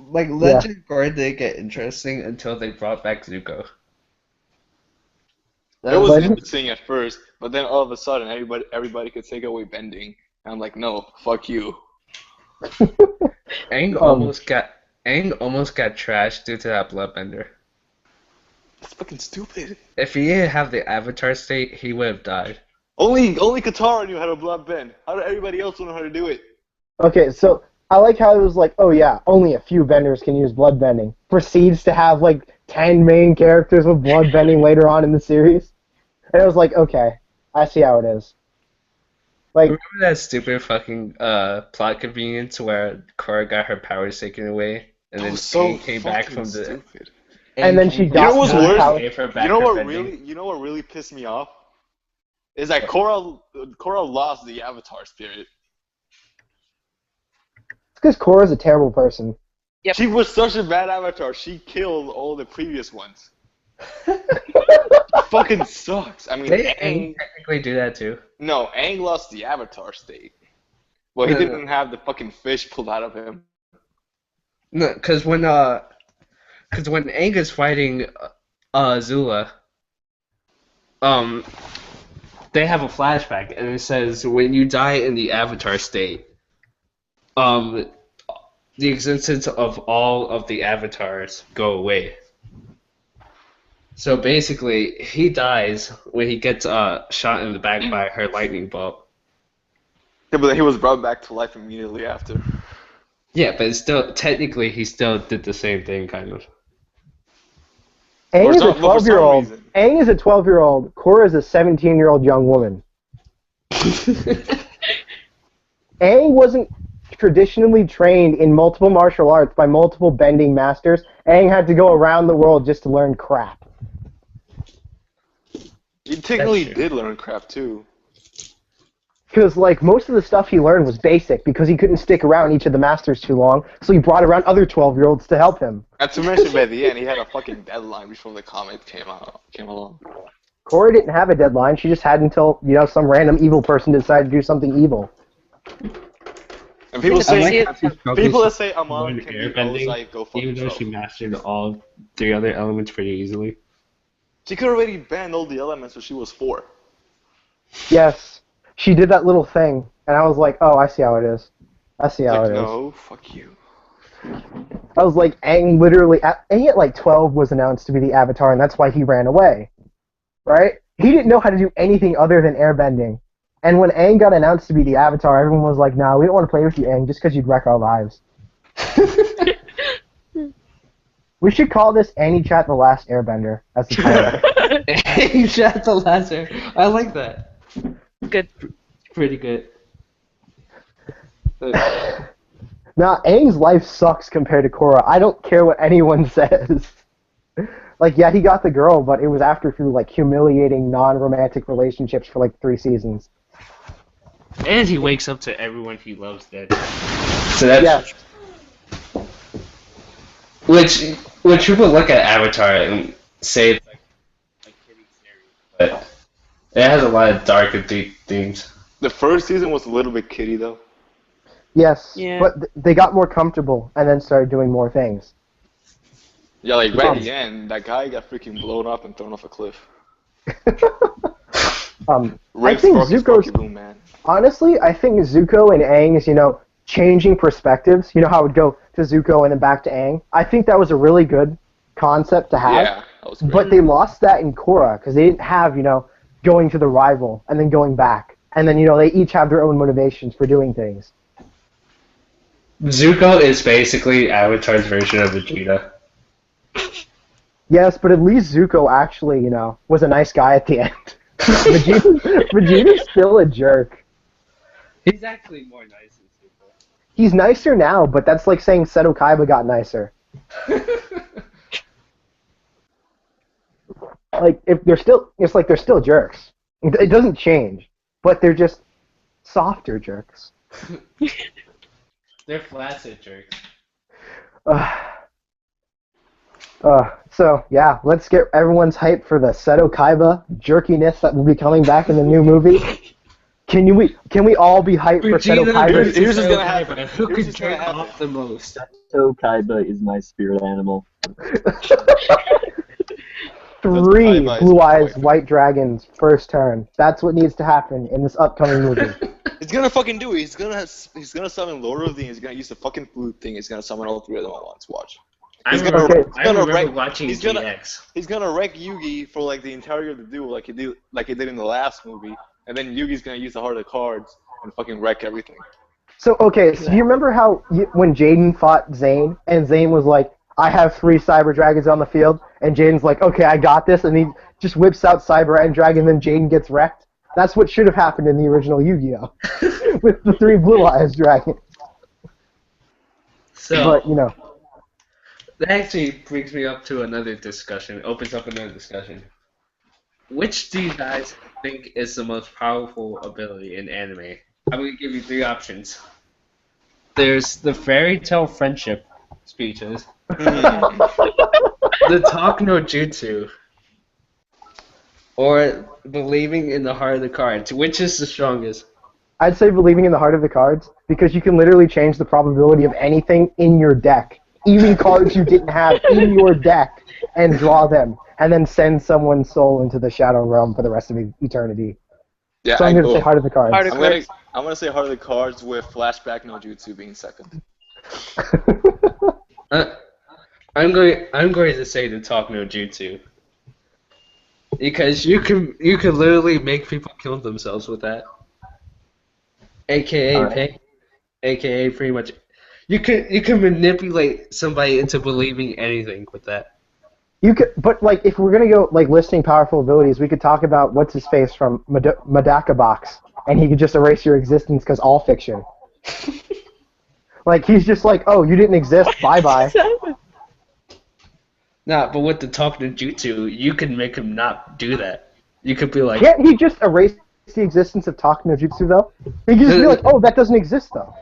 Like, Legend of Korra didn't get interesting until they brought back Zuko. It was Legend- interesting at first, but then all of a sudden everybody could take away bending. And I'm like, no, fuck you. Aang almost got trashed due to that bloodbender. That's fucking stupid. If he didn't have the Avatar state, he would have died. Only Katara knew how to blood bend. How did everybody else know how to do it? Okay, so I like how it was like, oh yeah, only a few benders can use blood bending. Proceeds to have like 10 main characters with blood bending later on in the series. And it was like, okay, I see how it is. Like, Remember that stupid fucking plot convenience where Korra got her powers taken away, and That then was so Aang came back fucking from the. stupid. And then she came got You know what's back worse? and gave her back You know her what bending. really pissed me off? Is that Korra lost the Avatar spirit. it's because Korra's a terrible person. Yep. She was such a bad Avatar. She killed all the previous ones. Fucking sucks. I mean, Did Aang. Aang technically do that too? No, Aang lost the Avatar state. Well, he No, no. didn't have the fucking fish pulled out of him. No, because when Aang is fighting Azula, they have a flashback, and it says when you die in the Avatar state, the existence of all of the avatars go away. So basically, he dies when he gets shot in the back by her lightning bolt. Yeah, but he was brought back to life immediately after. Yeah, but it's still technically he still did the same thing, kind of. Aang is a For some 12-year-old. reason. Aang is a 12-year-old. Korra is a 17-year-old young woman. Aang wasn't traditionally trained in multiple martial arts by multiple bending masters. Aang had to go around the world just to learn crap. He technically That's true. did learn crap too. Because, like, most of the stuff he learned was basic because he couldn't stick around each of the masters too long, so he brought around other 12-year-olds to help him. Not to mention, by the end, he had a fucking deadline before the comic came along. Korra didn't have a deadline. She just had until, you know, some random evil person decided to do something evil. And people I say, like how people that say One Amon can be airbending, Ozai, go fuck even though yourself. she mastered all 3 other elements pretty easily. She could already banned all the elements when she was 4. Yes, she did that little thing, and I was like, oh, I see how it is. I see how Like, it is. no, fuck you. I was like, Aang literally, Aang at like 12 was announced to be the Avatar, and that's why he ran away. Right? He didn't know how to do anything other than airbending. And when Aang got announced to be the Avatar, everyone was like, nah, we don't want to play with you, Aang, just because you'd wreck our lives. We should call this Anichat the Last Airbender as the title. You shot the laser. I like that. Good. Pretty good. Now, Aang's life sucks compared to Korra. I don't care what anyone says. Like, yeah, he got the girl, but it was after through, like, humiliating non-romantic relationships for, like, 3 seasons. And he wakes up to everyone he loves dead. So that's Yeah. which people look at Avatar and say it's like kiddie series, but it has a lot of dark and deep themes. The first season was a little bit kiddie though. Yes, Yeah. but they got more comfortable and then started doing more things. Yeah, like right at the end, that guy got freaking blown up and thrown off a cliff. I Rick think Sparky Zuko's... Sparky Boom, man. Honestly, I think Zuko and Aang's, you know, changing perspectives, you know how it would go to Zuko and then back to Aang, I think that was a really good concept to have. Yeah, that was great. But they lost that in Korra because they didn't have, you know, going to the rival and then going back. And then, you know, they each have their own motivations for doing things. Zuko is basically Avatar's version of Vegeta. Yes, but at least Zuko actually, you know, was a nice guy at the end. Vegeta's still a jerk. He's actually more nice than Zuko. He's nicer now, but that's like saying Seto Kaiba got nicer. Like, if they're still, it's like they're still jerks. It doesn't change, but they're just softer jerks. They're flaccid jerks. So yeah, let's get everyone's hype for the Seto Kaiba jerkiness that will be coming back in the new movie. Can we all be hyped for Seto Kaiba? Here's what's gonna happen. Who Here's could what's gonna jerk happen. off the most? So Kaiba is my spirit animal. 3 Kaiba is Blue my Eyes boyfriend. White Dragons first turn. That's what needs to happen in this upcoming movie. He's gonna fucking do it. He's gonna summon Lord of the. He's gonna use the fucking flute thing. He's gonna summon all 3 of them at once. Watch. I He's remember, gonna- I remember wreck- watching he's gonna- DX. He's gonna wreck Yugi for like the entirety of the duel, like he did in the last movie, and then Yugi's gonna use the heart of the cards and fucking wreck everything. So okay, so do you remember how when Jaden fought Zane and Zane was like, "I have 3 Cyber Dragons on the field," and Jaden's like, "Okay, I got this," and he just whips out Cyber and Dragon, and then Jaden gets wrecked. That's what should have happened in the original Yu-Gi-Oh, with the 3 Blue Eyes Dragons. So But you know, that actually brings me up to another discussion. Opens up another discussion. Which do you guys think is the most powerful ability in anime? I'm gonna give you 3 options. There's the Fairytail friendship speeches, the talk no jutsu, or believing in the heart of the cards. Which is the strongest? I'd say believing in the heart of the cards because you can literally change the probability of anything in your deck, even cards you didn't have in your deck, and draw them, and then send someone's soul into the shadow realm for the rest of eternity. Yeah, So I'm going to say Heart of the Cards. Heart of Cards. I'm gonna say Heart of the Cards with Flashback no Jutsu being second. I'm going to say the Talk no Jutsu. Because you can literally make people kill themselves with that. AKA Alright. AKA pretty much you can manipulate somebody into believing anything with that. You could, but like, if we're gonna go like listing powerful abilities, we could talk about what's his face from Madaka Box, and he could just erase your existence because all fiction. Like he's just like, oh, you didn't exist, bye bye. Nah, but with the Talk no Jutsu, you can make him not do that. You could be like, Can't he just erase the existence of Talk no Jutsu though? He could just be like, oh, that doesn't exist though.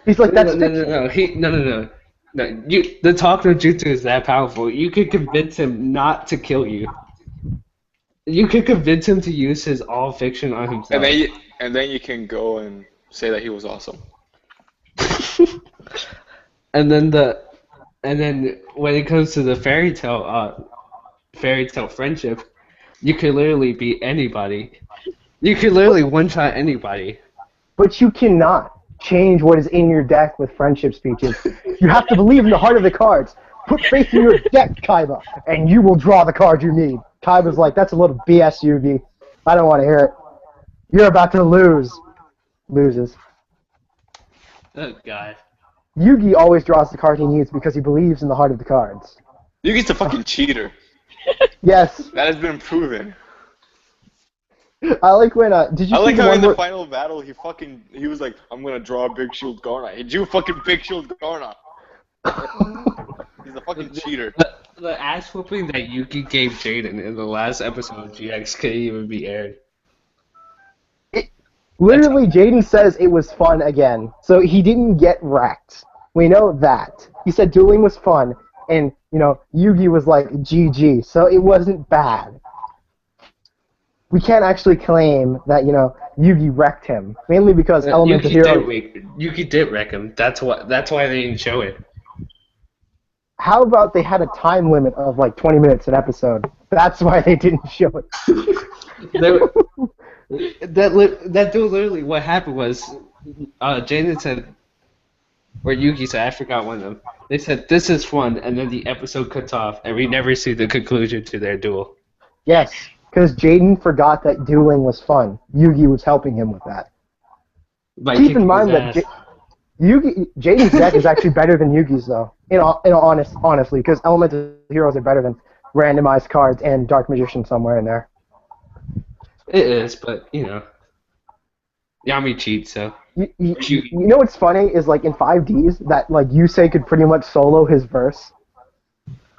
He's like, that's fiction. No. The Talk no Jutsu is that powerful. You could convince him not to kill you. You could convince him to use his all fiction on himself. And then you can go and say that he was awesome. And then when it comes to the fairytale friendship, you could literally beat anybody. You could literally one-shot anybody. But you cannot change what is in your deck with friendship speeches. You have to believe in the heart of the cards. Put faith in your deck, Kaiba, and you will draw the card you need. Kaiba's like, that's a little BS, Yugi. I don't want to hear it. You're about to lose. Loses. Oh, God. Yugi always draws the card he needs because he believes in the heart of the cards. Yugi's a fucking cheater. Yes. That has been proven. I like when, did you I see like the how one in the where... final battle he was like, I'm gonna draw a Big Shield Garna. He drew fucking Big Shield Garna. He's a fucking cheater. The ass whooping that Yuki gave Jaden in the last episode of GX couldn't even be aired. Literally, Jaden says it was fun again, so he didn't get wrecked. We know that. He said dueling was fun, and, you know, Yugi was like, GG, so it wasn't bad. We can't actually claim that, you know, Yugi wrecked him, mainly because Elemental Hero... Yugi did wreck him. That's why they didn't show it. How about they had a time limit of like 20 minutes an episode? That's why they didn't show it. That dude literally, what happened was, Jaden said, or Yuki said, I forgot one of them. They said, this is fun, and then the episode cuts off, and we never see the conclusion to their duel. Yes, because Jaden forgot that dueling was fun. Yugi was helping him with that. Keep in mind that Jaden's deck is actually better than Yugi's, though. Honestly, because Elemental Heroes are better than randomized cards and Dark Magician somewhere in there. It is, but, you know, Yami cheats, so. You know what's funny is, like, in 5Ds, that, like, Yusei could pretty much solo his verse.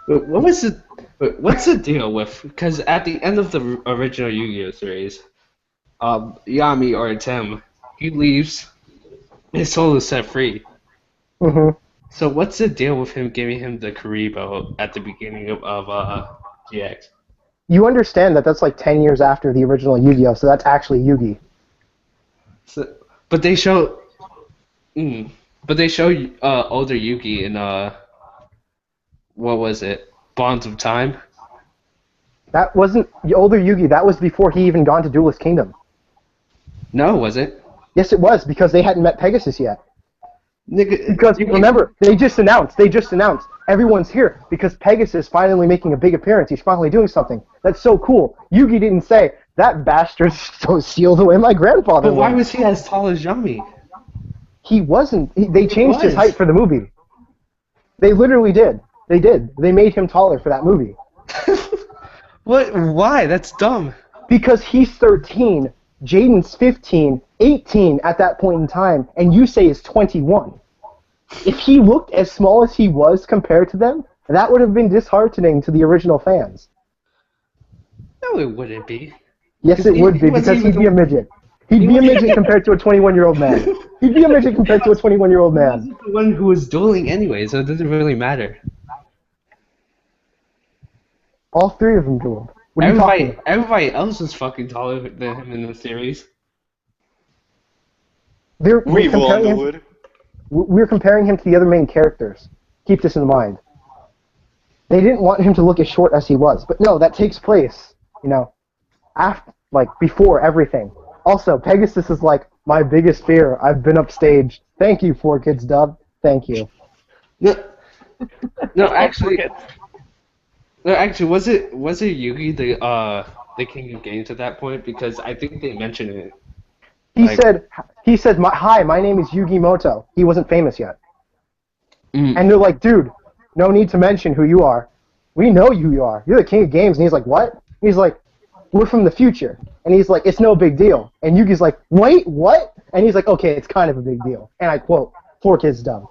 What's the deal with, because at the end of the original Yu-Gi-Oh! Series, Yami, or Tim, he leaves, his soul is set free. Mm-hmm. So what's the deal with him giving him the Kuribo at the beginning of GX? You understand that that's like 10 years after the original Yu-Gi-Oh, so that's actually Yugi. So, but they show older Yugi in what was it? Bonds of Time? That wasn't the older Yugi, that was before he even gone to Duelist Kingdom. No, was it? Yes, it was, because they hadn't met Pegasus yet. Nigga, because remember, they just announced, everyone's here because Pegasus finally making a big appearance. He's finally doing something. That's so cool. Yugi didn't say, that bastard sealed away my grandfather. But why was he as tall as Yami? He wasn't. They changed his height for the movie. They literally did. They did. They made him taller for that movie. What? Why? That's dumb. Because he's 13, Jaden's 15, 18 at that point in time, and Yusei is 21. If he looked as small as he was compared to them, that would have been disheartening to the original fans. No, it wouldn't be. Yes, it would be, because he'd be a midget. He'd be a midget compared to a 21-year-old man. He'd be a midget compared to a 21-year-old man. He's the one who was dueling anyway, so it doesn't really matter. All three of them dueled. Everybody else is fucking taller than him in the series. We're comparing him to the other main characters. Keep this in mind. They didn't want him to look as short as he was, but no, that takes place, you know, after, like, before everything. Also, Pegasus is like my biggest fear. I've been upstaged. Thank you, 4Kids Dub. Thank you. No, no, actually, Forget. no, actually, was it Yugi the king of games at that point? Because I think they mentioned it. He Like- said, hi, my name is Yugi Moto. He wasn't famous yet. Mm. And they're like, dude, no need to mention who you are. We know who you are. You're the king of games. And he's like, what? And he's like, we're from the future. And he's like, it's no big deal. And Yugi's like, wait, what? And he's like, okay, it's kind of a big deal. And I quote, 4Kids Dub.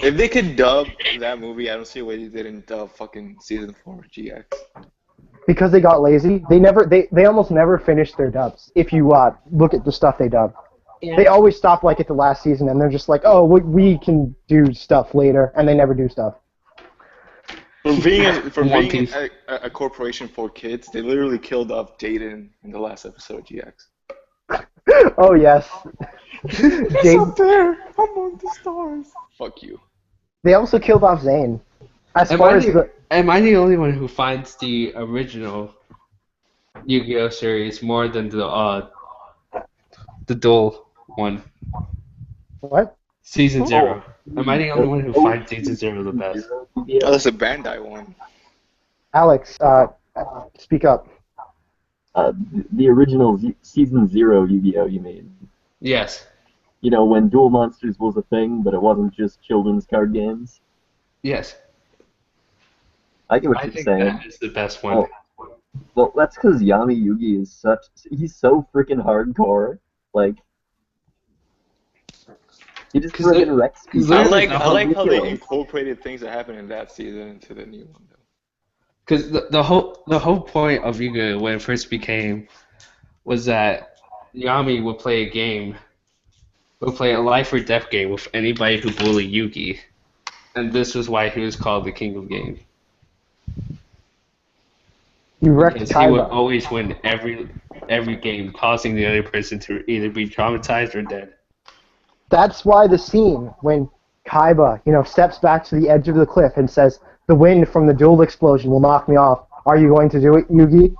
If they could dub that movie, I don't see why they didn't dub fucking season 4 of GX. Because they got lazy, they almost never finished their dubs. If you look at the stuff they dub, Yeah. they always stop like at the last season, and they're just like, oh, we can do stuff later, and they never do stuff. For being One Piece. a corporation for kids, they literally killed off Jaden in the last episode of GX. Oh yes. they, there among the stars. Fuck you. they also killed off Zane. As Am far I, as the, am I the only one who finds the original Yu-Gi-Oh series more than the Duel one, what? Season 0? Am I the only one who finds Season 0 the best? Oh, that's a Bandai one. Alex, speak up. The original Season 0 Yu-Gi-Oh! You mean? Yes. You know, when Duel Monsters was a thing, but it wasn't just children's card games? Yes. I get what I you're think saying. that is the best one. Well, that's because Yami Yugi is he's so freaking hardcore. Like, he just 'Cause freaking wrecks people. I I like- like how they Ridiculous. incorporated things that happened in that season into the new one, though. Because the whole point of Yu-Gi-Oh when it first became was that Yami would play a game, would play a life or death game with anybody who bullied Yugi, and this was why he was called the King of Games. You wrecked Because he would Kaiba. always win every game, causing the other person to either be traumatized or dead. That's why the scene when Kaiba, steps back to the edge of the cliff and says, "The wind from the dual explosion will knock me off. Are you going to do it, Yugi?"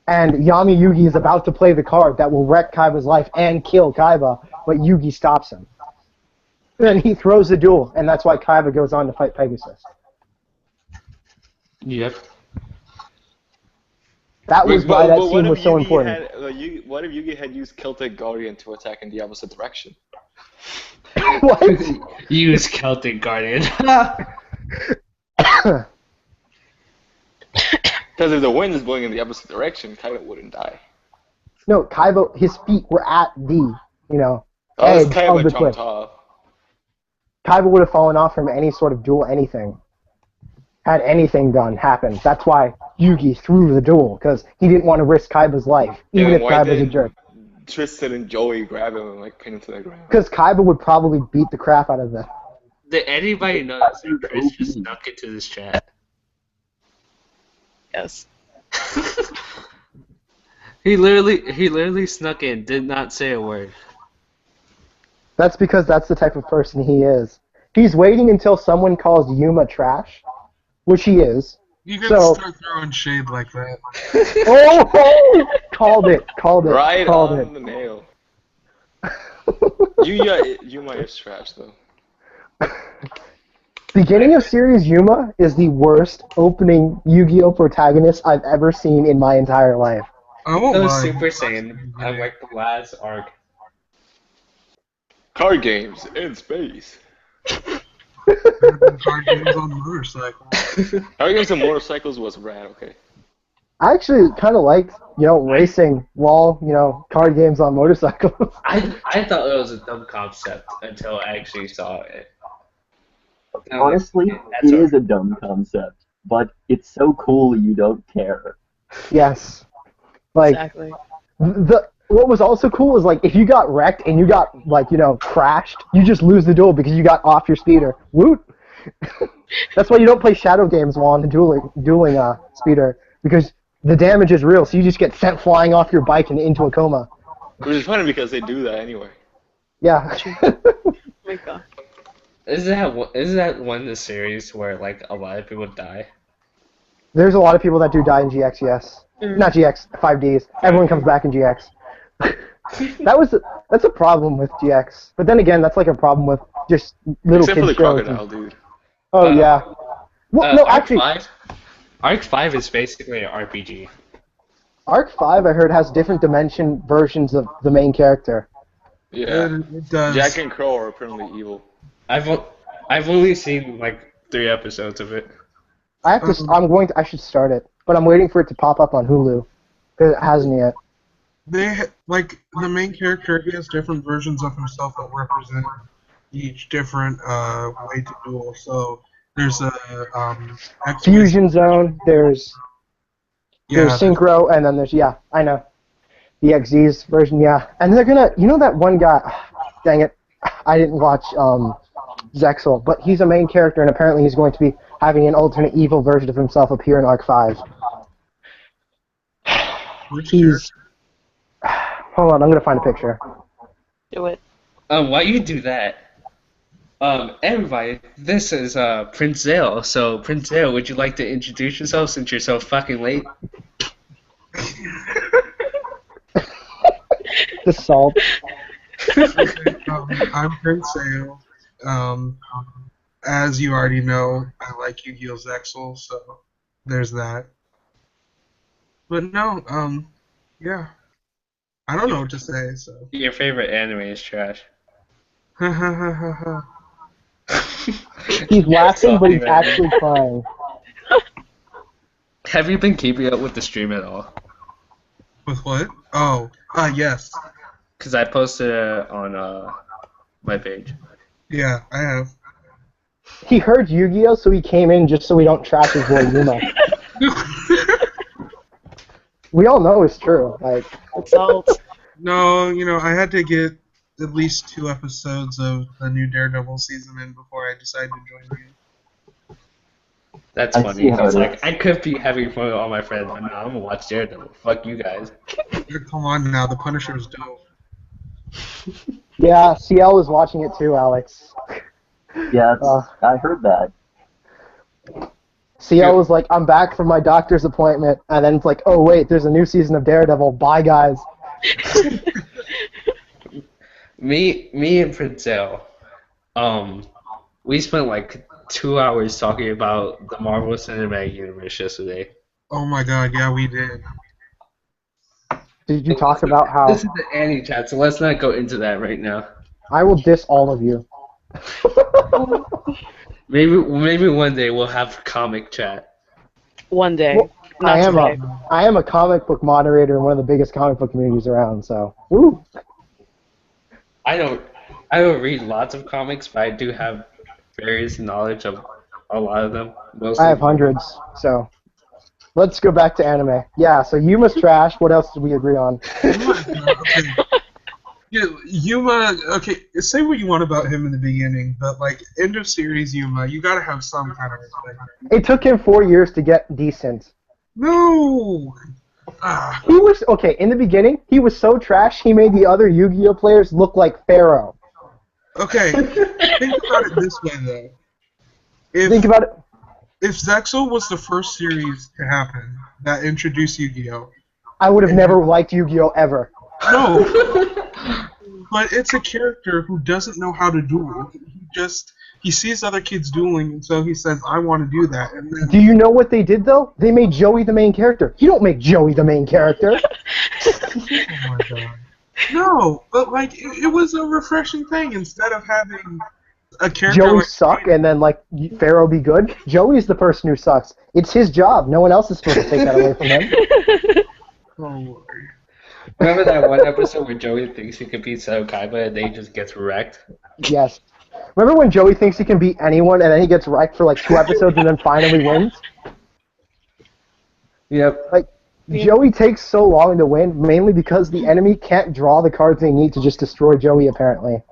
And Yami Yugi is about to play the card that will wreck Kaiba's life and kill Kaiba, but Yugi stops him. Then he throws the duel, and that's why Kaiba goes on to fight Pegasus. Yep. That was why that scene was so Yugi important. what if Yugi had used Celtic Guardian to attack in the opposite direction? What? Use Celtic Guardian. Because if the wind is blowing in the opposite direction, Kaiba wouldn't die. No, Kaiba, his feet were at the, Oh, edge it's of Kaiba the jumped cliff. off. Kaiba would have fallen off from any sort of duel, anything. Had anything done happen. That's why Yugi threw the duel, because he didn't want to risk Kaiba's life, even And if why Kaiba's a didn't jerk. Tristan and Joey grab him and like pin him to the ground? Because Kaiba would probably beat the crap out of them. Did anybody notice that Chris just snuck into this chat? Yes. He literally snuck in, did not say a word. That's because that's the type of person he is. He's waiting until someone calls Yuma trash, which he is. You can So- start throwing shade like that. Oh! Called it. Right Called on it. the nail. Yuma is trash though. Beginning of series Yuma is the worst opening Yu-Gi-Oh! Protagonist I've ever seen in my entire life. I won't That was lie. Super Saiyan. I like the last arc. Card games in space. Card games on motorcycles. Card games and motorcycles was rad. Okay. I actually kind of liked, racing while, card games on motorcycles. I thought it was a dumb concept until I actually saw it. Honestly, That's it is a dumb concept, but it's so cool you don't care. Yes. Like, Exactly. what was also cool is, if you got wrecked and you got, crashed, you just lose the duel because you got off your speeder. Woot! That's why you don't play shadow games while on the dueling speeder, because the damage is real, so you just get sent flying off your bike and into a coma. Which is funny because they do that anyway. Yeah. Oh my god. Is that one of the series where a lot of people die? There's a lot of people that do die in GX, yes. Mm. Not GX, 5Ds. Everyone comes back in GX. That's a problem with GX. But then again, that's like a problem with just little Except for kid the shows. crocodile, dude. Oh yeah. Well, no, Arc actually, 5? Arc 5 is basically an RPG. Arc 5 I heard has different dimension versions of the main character. Yeah. It does. Jack and Crow are apparently evil. I've only seen like 3 episodes of it. I should start it, but I'm waiting for it to pop up on Hulu because it hasn't yet. Like the main character, he has different versions of himself that represent each different way to duel. So there's a Fusion Zone. There's Synchro, and then there's I know the XZ's version. Yeah, and they're gonna that one guy. Dang it, I didn't watch Zexel, but he's a main character, and apparently he's going to be having an alternate evil version of himself appear in Arc 5. Hold on, I'm gonna find a picture. Do it. Why you do that? Everybody, this is Prince Zale. So Prince Zale, would you like to introduce yourself since you're so fucking late? The salt. I'm Prince Sale. As you already know, I like Yu-Gi-Oh! Zexel, so there's that. But no, yeah. I don't know what to say, so. Your favorite anime is trash. He's laughing, but he's man. actually crying. Have you been keeping up with the stream at all? With what? Oh, yes. Because I posted it on my page. Yeah, I have. He heard Yu-Gi-Oh, so he came in just so we don't trash his boy Yuma. We all know it's true. Like, Salt. No, I had to get at least 2 episodes of the new Daredevil season in before I decided to join you. That's I funny. see how It's it like, is. I could be having fun with all my friends, but no, I'm gonna watch Daredevil. Fuck you guys. Come on now, the Punisher's dope. yeah, CL is watching it too, Alex. Yeah, I heard that. CL was like, I'm back from my doctor's appointment, and then it's like, oh wait, there's a new season of Daredevil. Bye, guys. Me and Prince Zale, we spent like 2 hours talking about the Marvel Cinematic Universe yesterday. Oh my god, yeah, we did. Did you talk about how This is the Anichat, so let's not go into that right now. I will diss all of you? Maybe one day we'll have comic chat. One day. Well, Not today. I am a comic book moderator in one of the biggest comic book communities around, so woo. I don't read lots of comics, but I do have various knowledge of a lot of them. Mostly. I have hundreds, so let's go back to anime. Yeah, so Yuma's trash. What else did we agree on? Okay. Yeah, Yuma, okay, say what you want about him in the beginning, but, like, end of series Yuma, you gotta have some kind of respect. It took him 4 years to get decent. No! Ah, He was, okay, in the beginning, he was so trash, he made the other Yu-Gi-Oh! Players look like Pharaoh. okay, think about it this way, though. Think about it. If Zexel was the first series to happen that introduced Yu-Gi-Oh! I would have never liked Yu-Gi-Oh! Ever. No! But it's a character who doesn't know how to duel. He sees other kids dueling, and so he says, I want to do that. And then, Do you know what they did, though? They made Joey the main character. You don't make Joey the main character. oh my god. No, but like, it was a refreshing thing instead of having a character Joey like suck, and then, like, Pharaoh be good. Joey's the person who sucks. It's his job. No one else is supposed to take that away from him. Oh, Lord. Remember that one episode where Joey thinks he could beat Seto Kaiba and then he just gets wrecked? Yes. Remember when Joey thinks he can beat anyone, and then he gets wrecked for, like, 2 episodes and then finally wins? Yep. Like, Joey takes so long to win, mainly because the enemy can't draw the cards they need to just destroy Joey, apparently.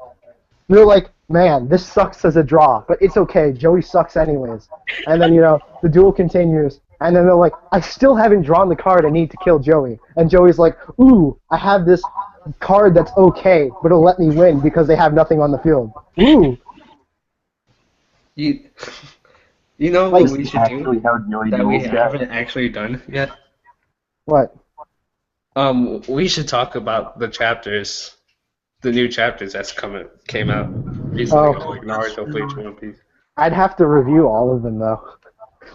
They're like, man, this sucks as a draw, but it's okay, Joey sucks anyways. And then, the duel continues, and then they're like, I still haven't drawn the card I need to kill Joey. And Joey's like, ooh, I have this card that's okay, but it'll let me win because they have nothing on the field. Ooh. You know what This we is should actually do how Joey that we duels, guys. haven't actually done yet? What? We should talk about the chapters, the new chapters came out recently, Oh. like Naruto, Bleach, One Piece. I'd have to review all of them though.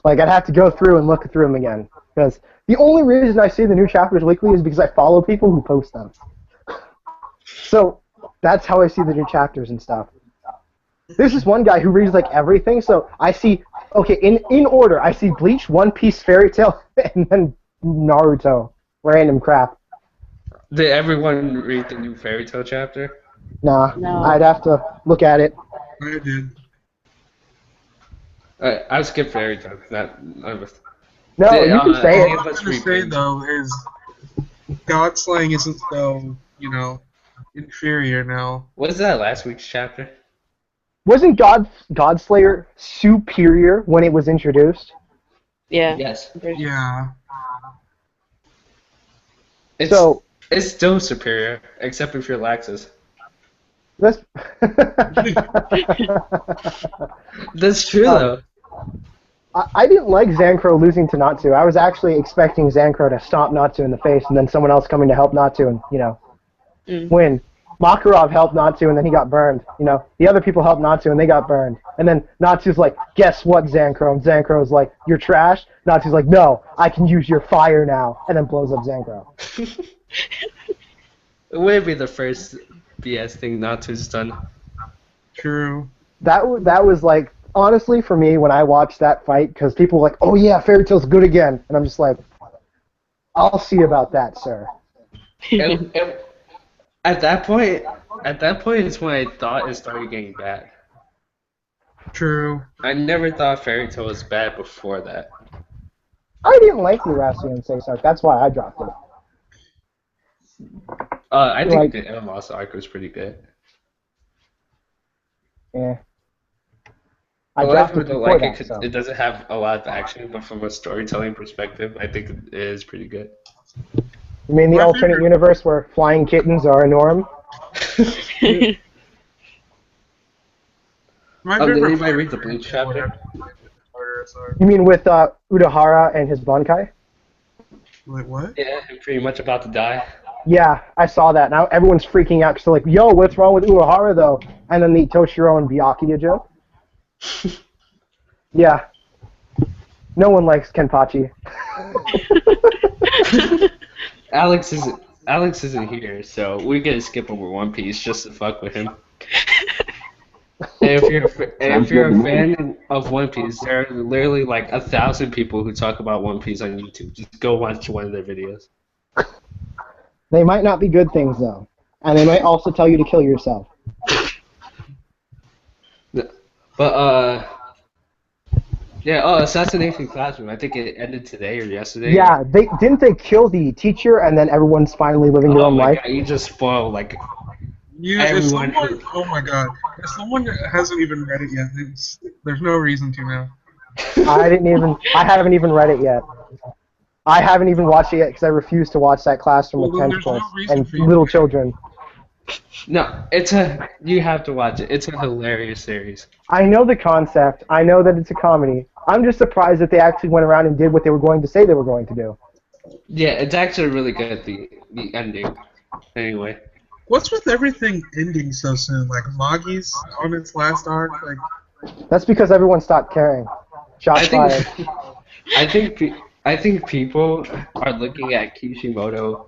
Like I'd have to go through and look through them again because the only reason I see the new chapters weekly is because I follow people who post them. So that's how I see the new chapters and stuff. There's this one guy who reads like everything, so I see in order I see Bleach, One Piece, Fairytail, and then Naruto. Random crap. Did everyone read the new Fairytale chapter? Nah, No. I'd have to look at it. I did. I skipped Fairytale. No, Did, you can say any it. of What us I'm gonna read say Bleach? though is, God slaying isn't so inferior now. Was that last week's chapter? Wasn't Godslayer superior when it was introduced? Yeah. Yes. Yeah. It's still superior, except if you're Laxus. That's That's true though. I didn't like Zancro losing to Natsu. I was actually expecting Zancro to stomp Natsu in the face and then someone else coming to help Natsu and, win. Makarov helped Natsu and then he got burned. The other people helped Natsu and they got burned. And then Natsu's like, guess what, Zancro? And Zancro's like, you're trash? Natsu's like, no, I can use your fire now. And then blows up Zancro. It would be the first BS thing Natsu's done. True. That was like, honestly, for me, when I watched that fight, because people were like, oh yeah, Fairytale's good again. And I'm just like, I'll see about that, sir. At that point is when I thought it started getting bad. True. I never thought Fairytale was bad before that. I didn't like Urasio arc. That's why I dropped it. I think Like- the Lost arc was pretty good. Yeah. A I lot of dropped people it don't before like it that, because so. it doesn't have a lot of action, but from a storytelling perspective, I think it is pretty good. You mean the My alternate favorite- universe where flying kittens are a norm? My Did favorite anybody fight read the for Bleach Hentai would chapter? have to be Toriko's arc. You mean with Udahara and his Bunkai? Wait, what? Yeah, I'm pretty much about to die. Yeah, I saw that. Now everyone's freaking out because they're like, yo, what's wrong with Urahara, though? And then the Toshiro and Byakuya joke. Yeah. No one likes Kenpachi. Alex isn't here, so we're gonna skip over One Piece just to fuck with him. And if you're a fan of One Piece, there are literally like 1,000 people who talk about One Piece on YouTube. Just go watch one of their videos. They might not be good things, though. And they might also tell you to kill yourself. But Assassination Classroom. I think it ended today or yesterday. Yeah, didn't they kill the teacher and then everyone's finally living their Oh own my life? god, you just spoiled like If Everyone someone, oh my god, if someone hasn't even read it yet, there's no reason to now. I haven't even read it yet. I haven't even watched it yet because I refuse to watch that classroom with Well, then there's no tentacles reason and for you little to. children. No, you have to watch it. It's a hilarious series. I know the concept. I know that it's a comedy. I'm just surprised that they actually went around and did what they were going to say they were going to do. Yeah, it's actually really good, the ending. Anyway. What's with everything ending so soon? Like Magi's on its last arc. Like, That's because everyone stopped caring. Shots fired. I think people are looking at Kishimoto,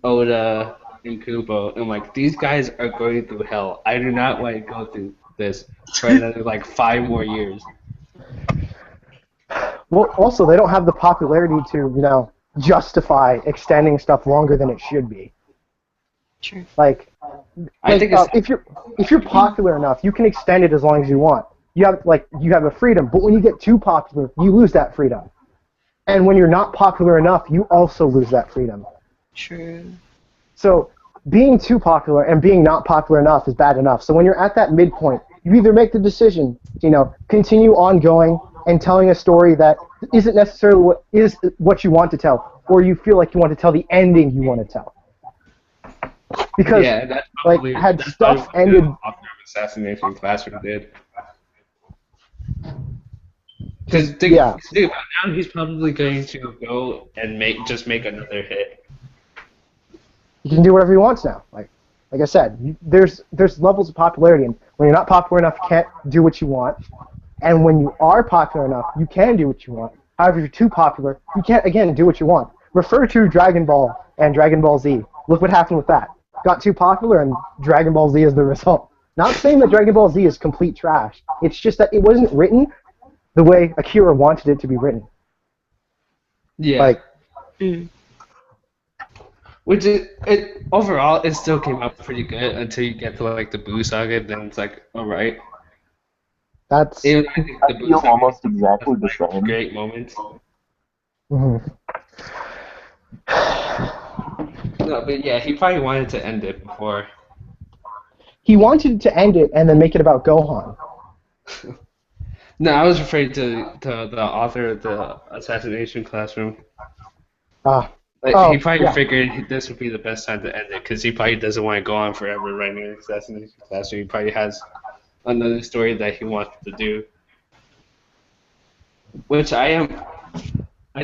Oda, and Kubo, and like, these guys are going through hell. I do not want to go through this for another like 5 more years. Well, also, they don't have the popularity to, justify extending stuff longer than it should be. True. Like, I think it's, if you're popular enough, you can extend it as long as you want. You have a freedom, but when you get too popular, you lose that freedom. And when you're not popular enough, you also lose that freedom. True. So being too popular and being not popular enough is bad enough. So when you're at that midpoint, you either make the decision, continue ongoing and telling a story that isn't necessarily what you want to tell, or you feel like you want to tell the ending you want to tell. Because yeah, that's probably, had that's stuff probably ended. what the author of Assassination Classroom did. Because dude, now he's probably going to go and make another hit. He can do whatever he wants now. Like I said, there's levels of popularity, and when you're not popular enough, you can't do what you want. And when you are popular enough, you can do what you want. However, if you're too popular, you can't, again, do what you want. Refer to Dragon Ball and Dragon Ball Z. Look what happened with that. Got too popular, and Dragon Ball Z is the result. Not saying that Dragon Ball Z is complete trash. It's just that it wasn't written the way Akira wanted it to be written. Yeah. Like, Which it overall it still came out pretty good until you get to like the Boo Saga, then it's like alright. that's... I think the I Boo feel Saga almost exactly the has, like, same. great moments. Mhm. No, but yeah, he probably wanted to end it before. He wanted to end it and then make it about Gohan. No, I was referring to the author of the Assassination Classroom. Ah, Like, Oh, he probably yeah. figured this would be the best time to end it because he probably doesn't want to go on forever writing an Assassination Classroom. He probably has another story that he wants to do. Which I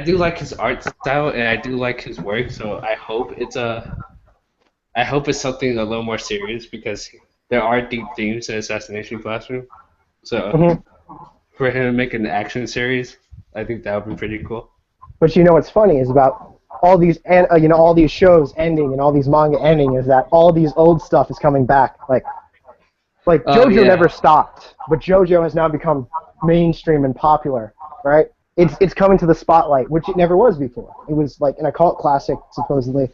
do like his art style and I do like his work, so I hope it's something a little more serious because there are deep themes in Assassination Classroom. So Mhm. for him to make an action series, I think that would be pretty cool. But you know what's funny is about all these, all these shows ending and all these manga ending is that all these old stuff is coming back. Like Oh, JoJo yeah. never stopped, but JoJo has now become mainstream and popular, right? It's coming to the spotlight, which it never was before. It was like an occult classic, supposedly.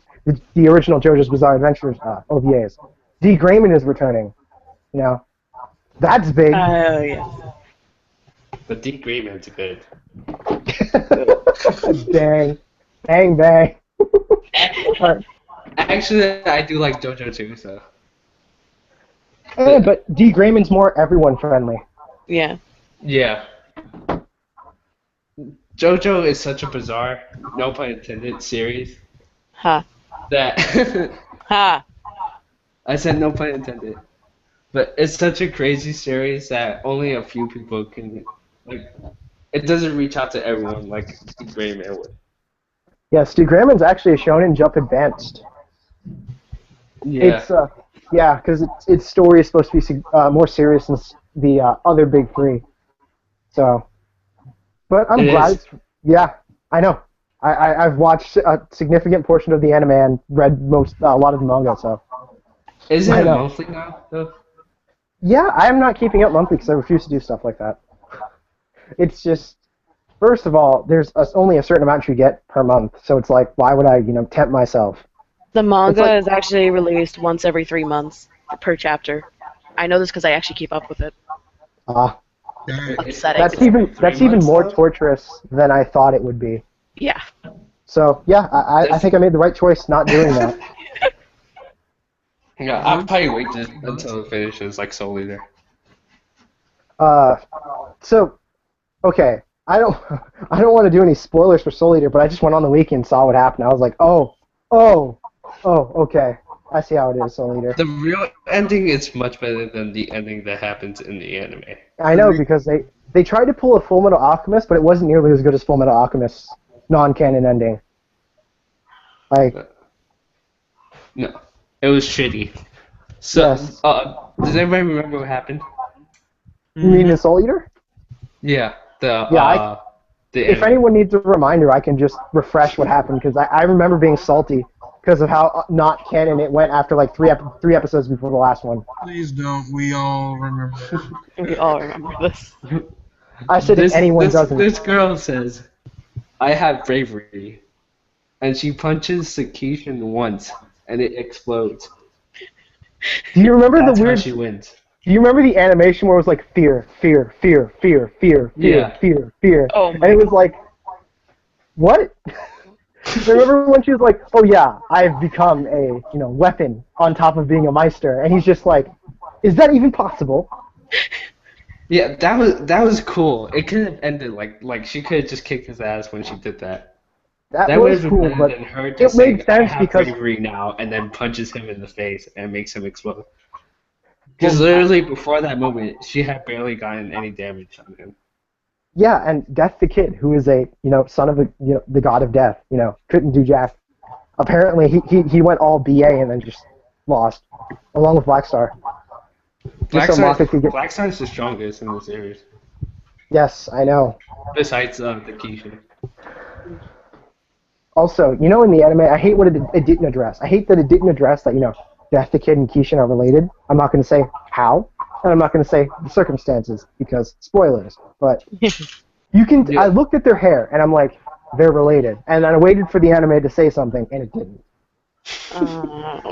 The original JoJo's Bizarre Adventures OVAs. D.Gray-Man is returning. You know, that's big. Oh, yeah. But D.Gray-Man's good. Dang. Bang, bang. Alright. Actually, I do like JoJo too, so. But D.Gray-Man's more everyone friendly. Yeah. Yeah. JoJo is such a bizarre, no pun intended, series Ha. that Ha. I said no pun intended. But it's such a crazy series that only a few people can like. It doesn't reach out to everyone like D.Gray-Man would. Yes, D.Gray-Man's actually a Shonen Jump Advanced. Yeah. It's because its story is supposed to be more serious than the other big three. So, but I'm It glad. is. Yeah, I know. I've watched a significant portion of the anime and read a lot of the manga. So, Isn't I it know. monthly now though? yeah, I'm not keeping up monthly because I refuse to do stuff like that. It's just, first of all, there's only a certain amount you get per month, so it's like, why would I, tempt myself? The manga like- is actually released once every 3 months per chapter. I know this because I actually keep up with it. Ah, Upsetting. that's even 3 months more now? torturous than I thought it would be. Yeah. So yeah, I think I made the right choice not doing that. Yeah, I'll probably wait until it finishes like Soul Eater. So, okay, I don't want to do any spoilers for Soul Eater, but I just went on the wiki and saw what happened. I was like, oh, okay, I see how it is, Soul Eater. The real ending is much better than the ending that happens in the anime. I know because they tried to pull a Full Metal Alchemist, but it wasn't nearly as good as Full Metal Alchemist's non-canon ending. Like, No, it was shitty. So, Yes. does anybody remember what happened? you mean in Soul Eater? Yeah, the If anime. anyone needs a reminder, I can just refresh what happened because I remember being salty because of how not canon it went after like three episodes before the last one. Please don't. We all remember. We all remember this. I said if anyone doesn't. This girl says, "I have bravery," and she punches Sakishin once, and it explodes. Do you remember That's the how weird? she wins. Do you remember the animation where it was like fear, fear, fear, fear, fear, fear, Yeah. fear, fear, Oh and my it was like, what? Remember when she was like, "Oh yeah, I've become a weapon on top of being a Meister," and he's just like, "Is that even possible?" Yeah, that was cool. It could have ended like she could have just kicked his ass when she did that. That would was have been cool, better but than her it just made saying, "I sense have because bravery now," and then punches him in the face and makes him explode. Because literally before that moment, she had barely gotten any damage on him. yeah, and Death the Kid, who is a son of the god of death, couldn't do jack. apparently he went all BA and then just lost, along with Blackstar. Just so Maka could get. Blackstar is the strongest in the series. Yes, I know. Besides the Kisha. Also, you know, in the anime, I hate what it didn't address. I hate that it didn't address that, you know, Death the Kid and Kishin are related. I'm not going to say how, and I'm not going to say the circumstances, because spoilers. But you can. Yeah. I looked at their hair, and I'm like, they're related. And then I waited for the anime to say something, and it didn't.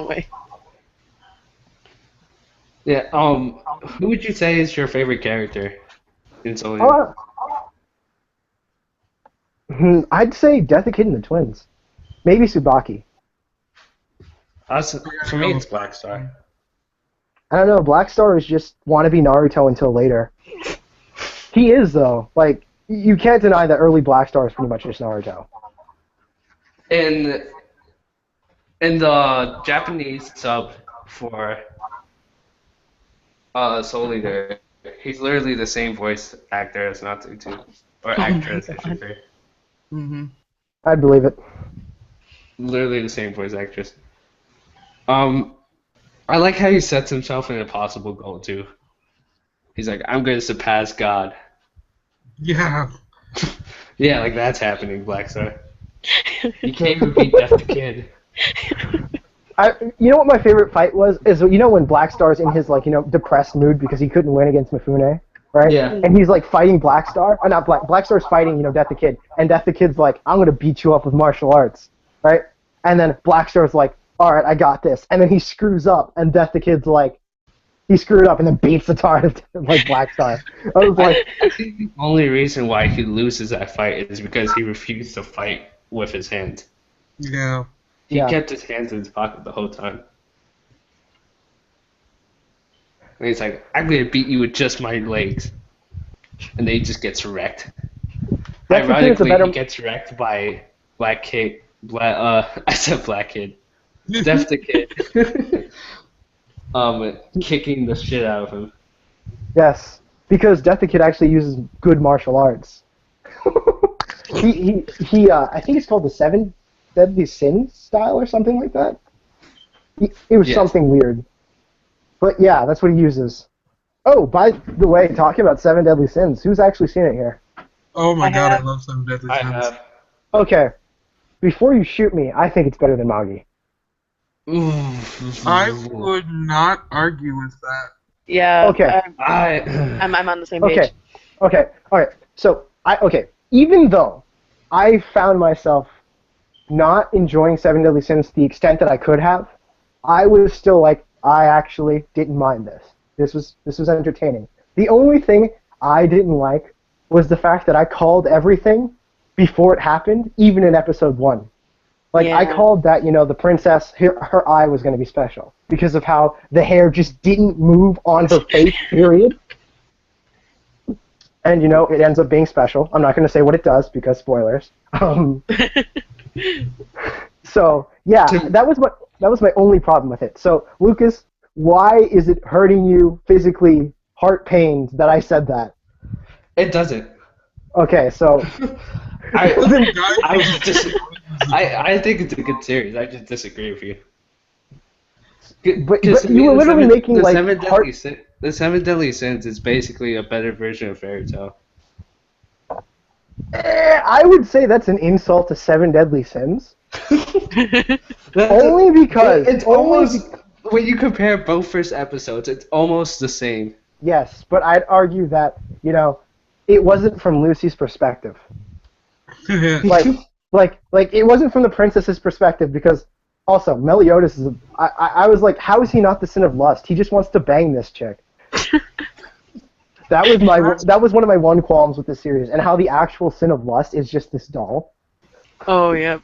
Wait. Yeah. Who would you say is your favorite character in Solo? I'd say Death the Kid and the Twins. Maybe Tsubaki. For me, it's Blackstar. I don't know. Blackstar is just wannabe Naruto until later. He is, though. Like, you can't deny that early Blackstar is pretty much just Naruto. In the Japanese sub for Soul Eater, he's literally the same voice actor as Natsu too, or actress, I should say. I'd believe it. Literally the same voice actress. I like how he sets himself an impossible goal too. He's like, I'm going to surpass God. Yeah. Yeah, like that's happening, Blackstar. You can't even beat Death the Kid. You know what my favorite fight was? Is, you know, when Blackstar's in his, like, you know, depressed mood because he couldn't win against Mifune, right? Yeah. And he's, like, fighting Blackstar. Not Blackstar's fighting, you know, Death the Kid. And Death the Kid's like, I'm going to beat you up with martial arts, right? And then Blackstar's like, alright, I got this. And then he screws up, and Death the Kid's like, he screwed up and then beats the tar out of, like, Blackstar. I was like... I think the only reason why he loses that fight is because he refused to fight with his hands. Yeah. He kept his hands in his pocket the whole time. And he's like, I'm going to beat you with just my legs. And then he just gets wrecked. Ironically, he gets wrecked by Black Kid. I said Black Kid. Death the Kid. Kicking the shit out of him. Yes, because Death the Kid actually uses good martial arts. I think it's called the Seven Deadly Sins style or something like that. It was something weird. But yeah, that's what he uses. Oh, by the way, talking about Seven Deadly Sins, who's actually seen it here? Oh my god, I love Seven Deadly Sins. I have. Okay, before you shoot me, I think it's better than Magi. I would not argue with that. Yeah. Okay. I'm on the same page. Okay. Alright. So, even though I found myself not enjoying Seven Deadly Sins to the extent that I could have, I was still like, I actually didn't mind this. This was entertaining. The only thing I didn't like was the fact that I called everything before it happened, even in episode 1. Like, I called that, you know, the princess, her eye was going to be special because of how the hair just didn't move on her face, period. And, you know, it ends up being special. I'm not going to say what it does because spoilers. So, yeah, that was my only problem with it. So, Lucas, why is it hurting you physically, heart pained that I said that? It doesn't. Okay, so... I think it's a good series. I just disagree with you. But you were literally making the like the Seven Deadly Sins is basically a better version of Fairytail. I would say that's an insult to Seven Deadly Sins. Only because it's almost when you compare both first episodes, it's almost the same. Yes, but I'd argue that, you know, it wasn't from Lucy's perspective. like it wasn't from the princess's perspective because also Meliodas is I was like, how is he not the sin of lust? He just wants to bang this chick. That was one of my one qualms with this series, and how the actual sin of lust is just this doll. Oh yeah.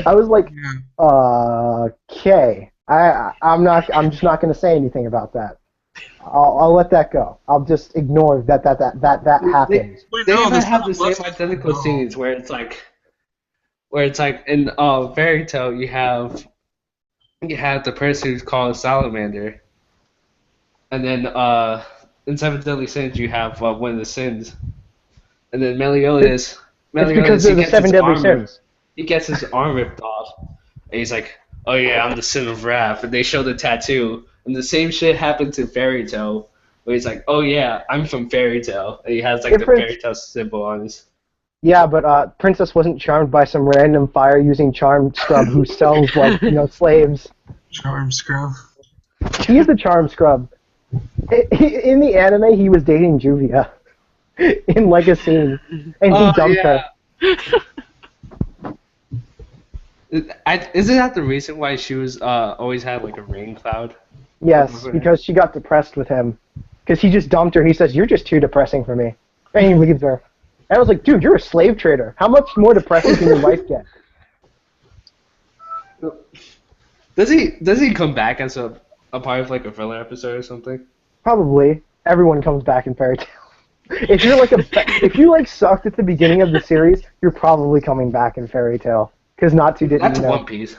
I was like, okay, I'm just not going to say anything about that. I'll let that go. I'll just ignore that happened. They even have the same identical scenes where it's like in Fairytale you have the person who's called a salamander, and then in Seven Deadly Sins you have one of the sins, and then Meliodas It's because they're the Seven Deadly Sins. He gets his arm ripped off, And he's like, "Oh yeah, I'm the son of Wrath," and they show the tattoo, and the same shit happened to Fairytail, where he's like, "Oh yeah, I'm from Fairytail," and he has like the Different. Fairytail symbol on his. Yeah, but Princess wasn't charmed by some random fire-using charm scrub who sells, like, slaves. Charm scrub. He is a charm scrub. In the anime, he was dating Juvia in like a scene, and he dumped her. Isn't that the reason why she was always had like a rain cloud? Yes, because she got depressed with him. Because he just dumped her. He says, "You're just too depressing for me," and he leaves her. And I was like, "Dude, you're a slave trader. How much more depressing can your wife get?" Does he come back as a part of like a filler episode or something? Probably. Everyone comes back in Fairytail. If you like sucked at the beginning of the series, you're probably coming back in Fairytail. Because Natsu didn't That's know. One Piece.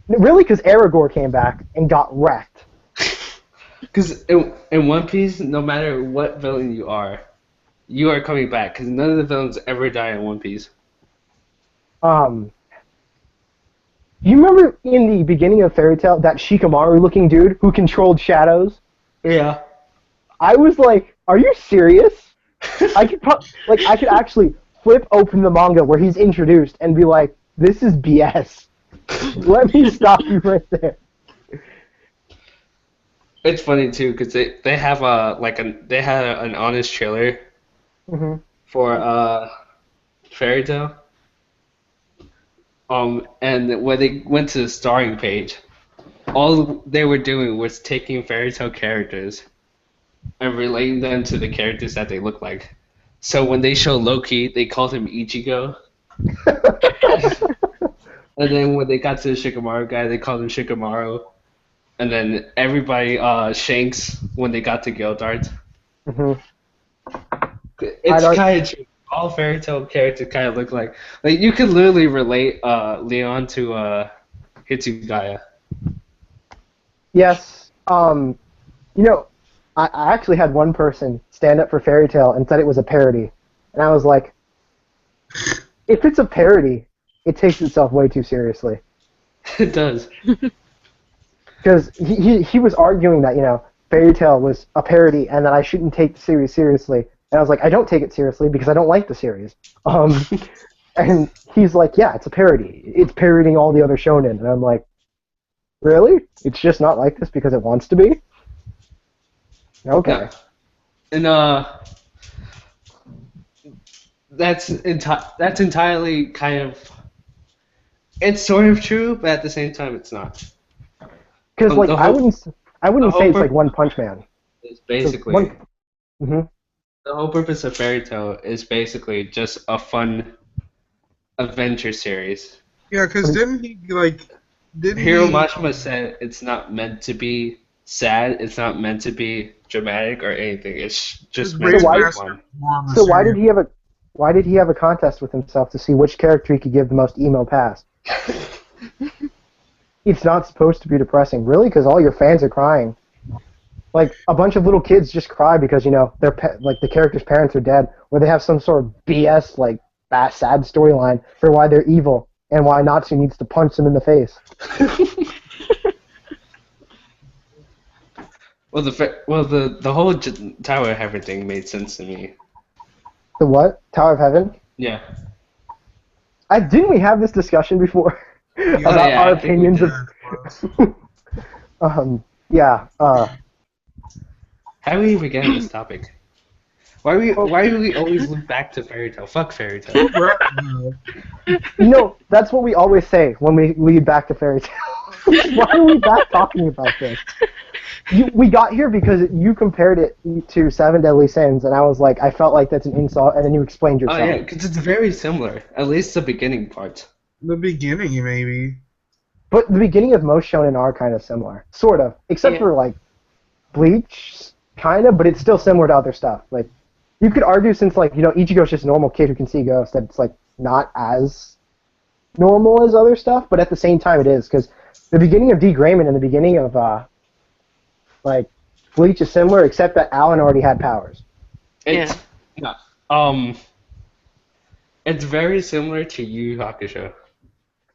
Really? Because Aragorn came back and got wrecked. Because in One Piece, no matter what villain you are coming back. Because none of the villains ever die in One Piece. You remember in the beginning of Fairytail that Shikamaru-looking dude who controlled shadows? Yeah. I was like, "Are you serious?" I could actually flip open the manga where he's introduced and be like, "This is BS. Let me stop you right there." It's funny too because they have they had an honest trailer for Fairytale. And when they went to the starring page, all they were doing was taking Fairytale characters and relating them to the characters that they look like. So when they show Loki, they called him Ichigo. And then when they got to the Shikamaru guy, they called him Shikamaru. And then everybody, Shanks, when they got to Gildart. It's kind of true. All Fairytale characters kind of look like you could literally relate Leon to Hitsugaya. Yes. I actually had one person stand up for Fairytale and said it was a parody. And I was like, if it's a parody, it takes itself way too seriously. It does. Because he was arguing that, Fairytale was a parody and that I shouldn't take the series seriously. And I was like, I don't take it seriously because I don't like the series. And he's like, yeah, it's a parody. It's parodying all the other shonen. And I'm like, really? It's just not like this because it wants to be? Okay. Yeah. And that's entirely kind of, it's sort of true, but at the same time, it's not. Because I wouldn't say it's like One Punch Man. It's basically the whole purpose of Fairytale is basically just a fun adventure series. Yeah, because didn't Hiro Mashima said it's not meant to be sad, it's not meant to be dramatic or anything. It's just meant to be fun. So why did he have a contest with himself to see which character he could give the most emo pass? It's not supposed to be depressing, really, because all your fans are crying. Like a bunch of little kids just cry because the character's parents are dead, or they have some sort of BS sad storyline for why they're evil and why Natsu needs to punch them in the face. Well, the whole Tower of Heaven thing made sense to me. The what? Tower of Heaven? Yeah. Didn't we have this discussion before about our opinions of? How do we even get on this topic? Why do we always loop back to Fairytale? Fuck Fairytale. That's what we always say when we lead back to Fairytale. Why are we back talking about this? We got here because you compared it to Seven Deadly Sins, and I was like, I felt like that's an insult, and then you explained yourself. Oh yeah, because it's very similar. At least the beginning part. The beginning, maybe. But the beginning of most shonen are kind of similar, sort of, except for Bleach, kind of, but it's still similar to other stuff. Like, you could argue since Ichigo's just a normal kid who can see ghosts, that it's not as normal as other stuff, but at the same time it is, because the beginning of D.Gray-Man and the beginning of Bleach is similar, except that Alan already had powers. It's very similar to Yu Yu Hakusho.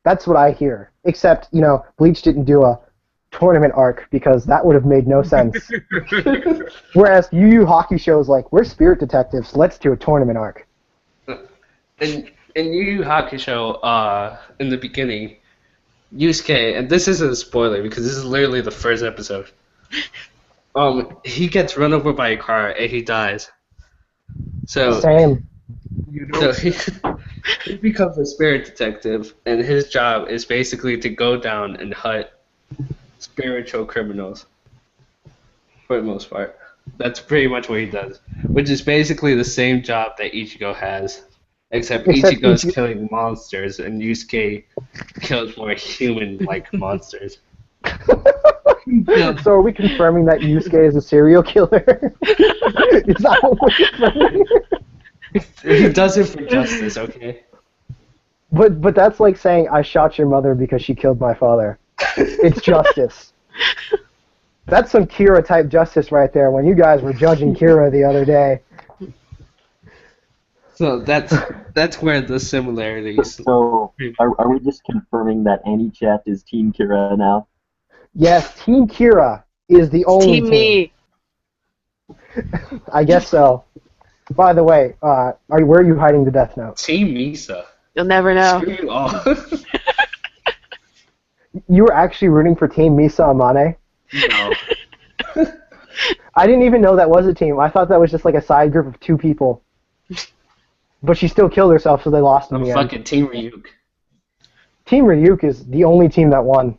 That's what I hear. Except, Bleach didn't do a tournament arc because that would have made no sense. Whereas Yu Yu Hakusho is like, we're spirit detectives, let's do a tournament arc. In Yu Yu Hakusho, in the beginning, Yusuke, and this isn't a spoiler because this is literally the first episode. He gets run over by a car and he dies. So Same. he becomes a spirit detective, and his job is basically to go down and hunt spiritual criminals. For the most part, that's pretty much what he does, which is basically the same job that Ichigo has. Except Ichigo's killing monsters, and Yusuke kills more human-like monsters. So are we confirming that Yusuke is a serial killer? Is that what we're confirming? He does it for justice, okay? But that's like saying, I shot your mother because she killed my father. It's justice. That's some Kira-type justice right there, when you guys were judging Kira the other day. So that's where the similarities. So, are we just confirming that Anichat is Team Kira now? Yes, Team Kira is the only Team me. I guess so. By the way, where are you hiding the Death Note? Team Misa. You'll never know. Screw you all. You were actually rooting for Team Misa Amane? No. I didn't even know that was a team. I thought that was just like a side group of 2 people. But she still killed herself, so they lost in I'm the end. fucking Team Ryuk. Team Ryuk is the only team that won.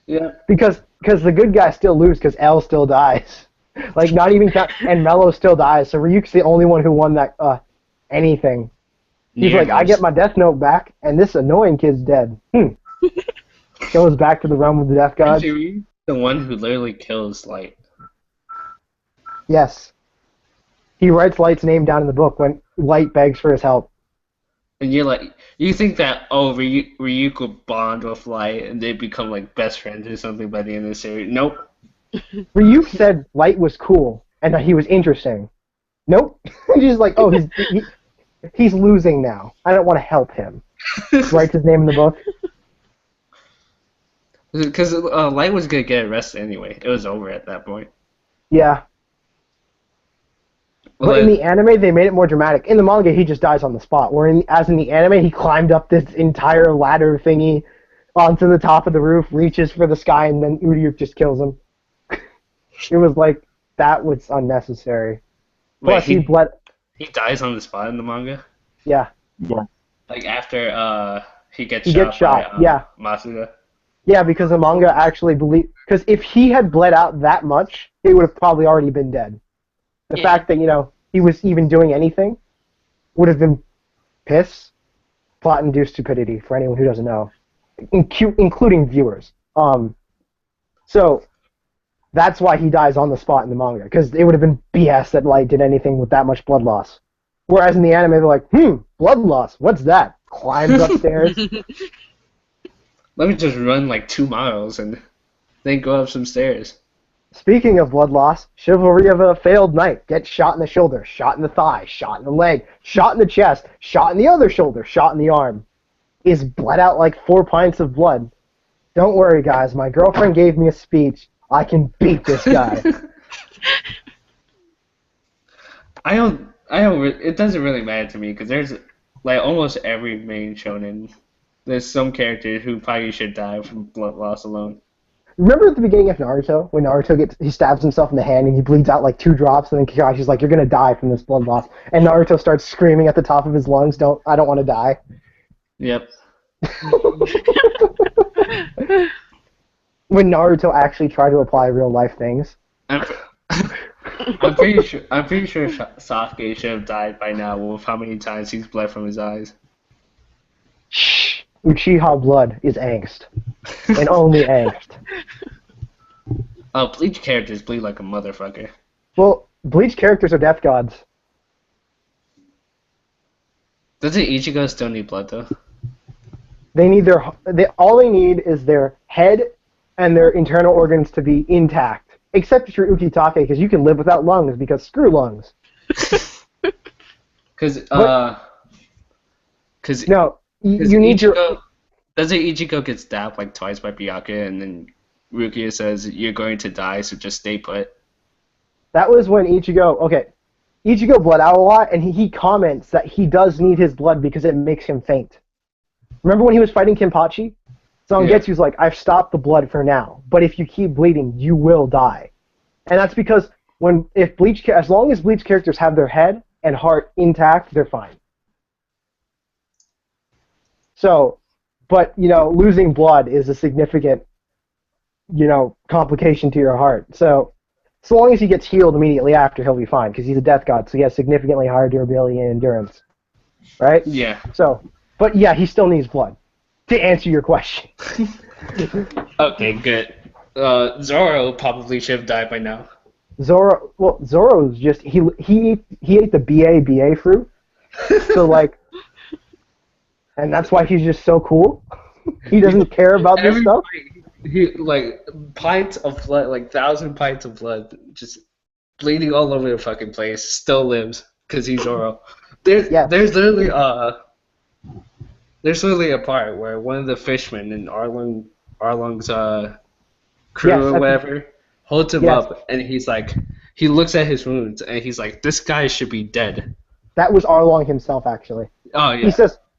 Yeah. Because the good guys still lose because L still dies. Like, not even count, and Mello still dies, so Ryuk's the only one who won that, anything. He's like, I get my Death Note back, and this annoying kid's dead. Goes back to the realm of the Death Gods. The one who literally kills Light. Yes. He writes Light's name down in the book when Light begs for his help. And you're like, you think that, Ryuk will bond with Light and they become like best friends or something by the end of the series. Nope. Ryuk said Light was cool and that he was interesting. Nope. He's like, oh, he's losing now. I don't want to help him. Writes his name in the book. Because Light was going to get arrested anyway. It was over at that point. Yeah. Well, But in the anime, they made it more dramatic. In the manga, he just dies on the spot. As in the anime, he climbed up this entire ladder thingy onto the top of the roof, reaches for the sky, and then Uriyuk just kills him. It was like, that was unnecessary. Wait, Plus, he bled. he dies on the spot in the manga? Yeah. Yeah. Like after he gets shot by yeah. Masuda? Yeah, because the manga actually because if he had bled out that much, he would have probably already been dead. The fact that, he was even doing anything would have been piss, plot-induced stupidity, for anyone who doesn't know, including viewers. So, that's why he dies on the spot in the manga, because it would have been BS that Light did anything with that much blood loss. Whereas in the anime, they're like, blood loss, what's that? Climbs upstairs. Let me just run like 2 miles and then go up some stairs. Speaking of blood loss, chivalry of a failed knight. Get shot in the shoulder, shot in the thigh, shot in the leg, shot in the chest, shot in the other shoulder, shot in the arm. Is bled out like 4 pints of blood. Don't worry, guys. My girlfriend gave me a speech. I can beat this guy. It doesn't really matter to me because there's like almost every main shonen. There's some character who probably should die from blood loss alone. Remember at the beginning of Naruto, when Naruto he stabs himself in the hand and he bleeds out like 2 drops, and then Kakashi's like, "You're gonna die from this blood loss," and Naruto starts screaming at the top of his lungs, I don't want to die." Yep. When Naruto actually tried to apply real life things. I'm pretty sure Sasuke should have died by now with how many times he's bled from his eyes. Shh. Uchiha blood is angst. And only angst. Bleach characters bleed like a motherfucker. Well, Bleach characters are death gods. Doesn't Ichigo still need blood though? They need all they need is their head and their internal organs to be intact. Except if you're Ukitake, because you can live without lungs, because screw lungs. Because No, You need your. Doesn't Ichigo get stabbed like twice by Byakuya, and then Rukia says you're going to die, so just stay put. That was when Ichigo. Okay, Ichigo bled out a lot, and he comments that he does need his blood because it makes him faint. Remember when he was fighting Kenpachi? Zangetsu's like, I've stopped the blood for now, but if you keep bleeding, you will die. And that's because as long as Bleach characters have their head and heart intact, they're fine. So, but, losing blood is a significant, complication to your heart. So long as he gets healed immediately after, he'll be fine, because he's a death god, so he has significantly higher durability and endurance. Right? Yeah. So, but yeah, he still needs blood. To answer your question. Okay, good. Zoro probably should have died by now. Zoro's just he ate the BA fruit, so and that's why he's just so cool. He doesn't care about this stuff. He pints of blood, 1,000 pints of blood, just bleeding all over the fucking place. Still lives because he's Zoro. There's literally a part where one of the fishmen in Arlong's crew or whatever holds him up, and he looks at his wounds, and he's like, this guy should be dead. That was Arlong himself, actually. Oh, yeah.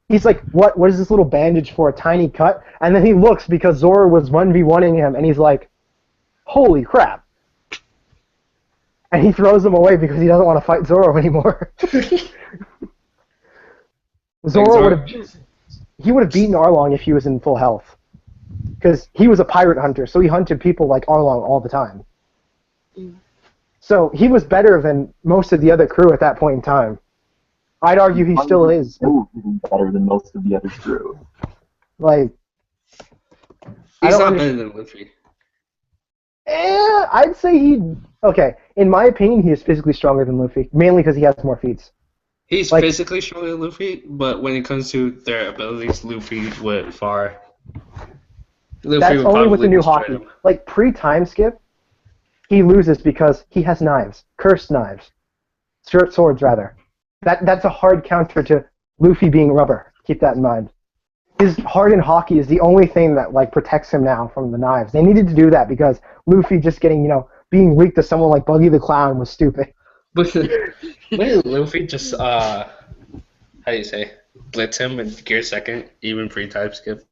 He's like, what is this little bandage for? A tiny cut? And then he looks because Zoro was 1v1ing him, and he's like, holy crap. And he throws him away because he doesn't want to fight Zoro anymore. Zoro would have... He would have beaten Arlong if he was in full health. Because he was a pirate hunter, so he hunted people like Arlong all the time. So he was better than most of the other crew at that point in time. I'd argue he still is. Even better than most of the other crew. He's not better than Luffy. I'd say okay, in my opinion, he is physically stronger than Luffy. Mainly because he has more feats. He's physically stronger than Luffy, but when it comes to their abilities, Luffy would far. That's only with the new hockey. Pre-time skip, he loses because he has knives. Cursed knives. Short swords, rather. That's a hard counter to Luffy being rubber. Keep that in mind. His hardened hockey is the only thing that protects him now from the knives. They needed to do that because Luffy just being weak to someone like Buggy the Clown was stupid. But when Luffy just blitz him in gear second, even pre-time skip.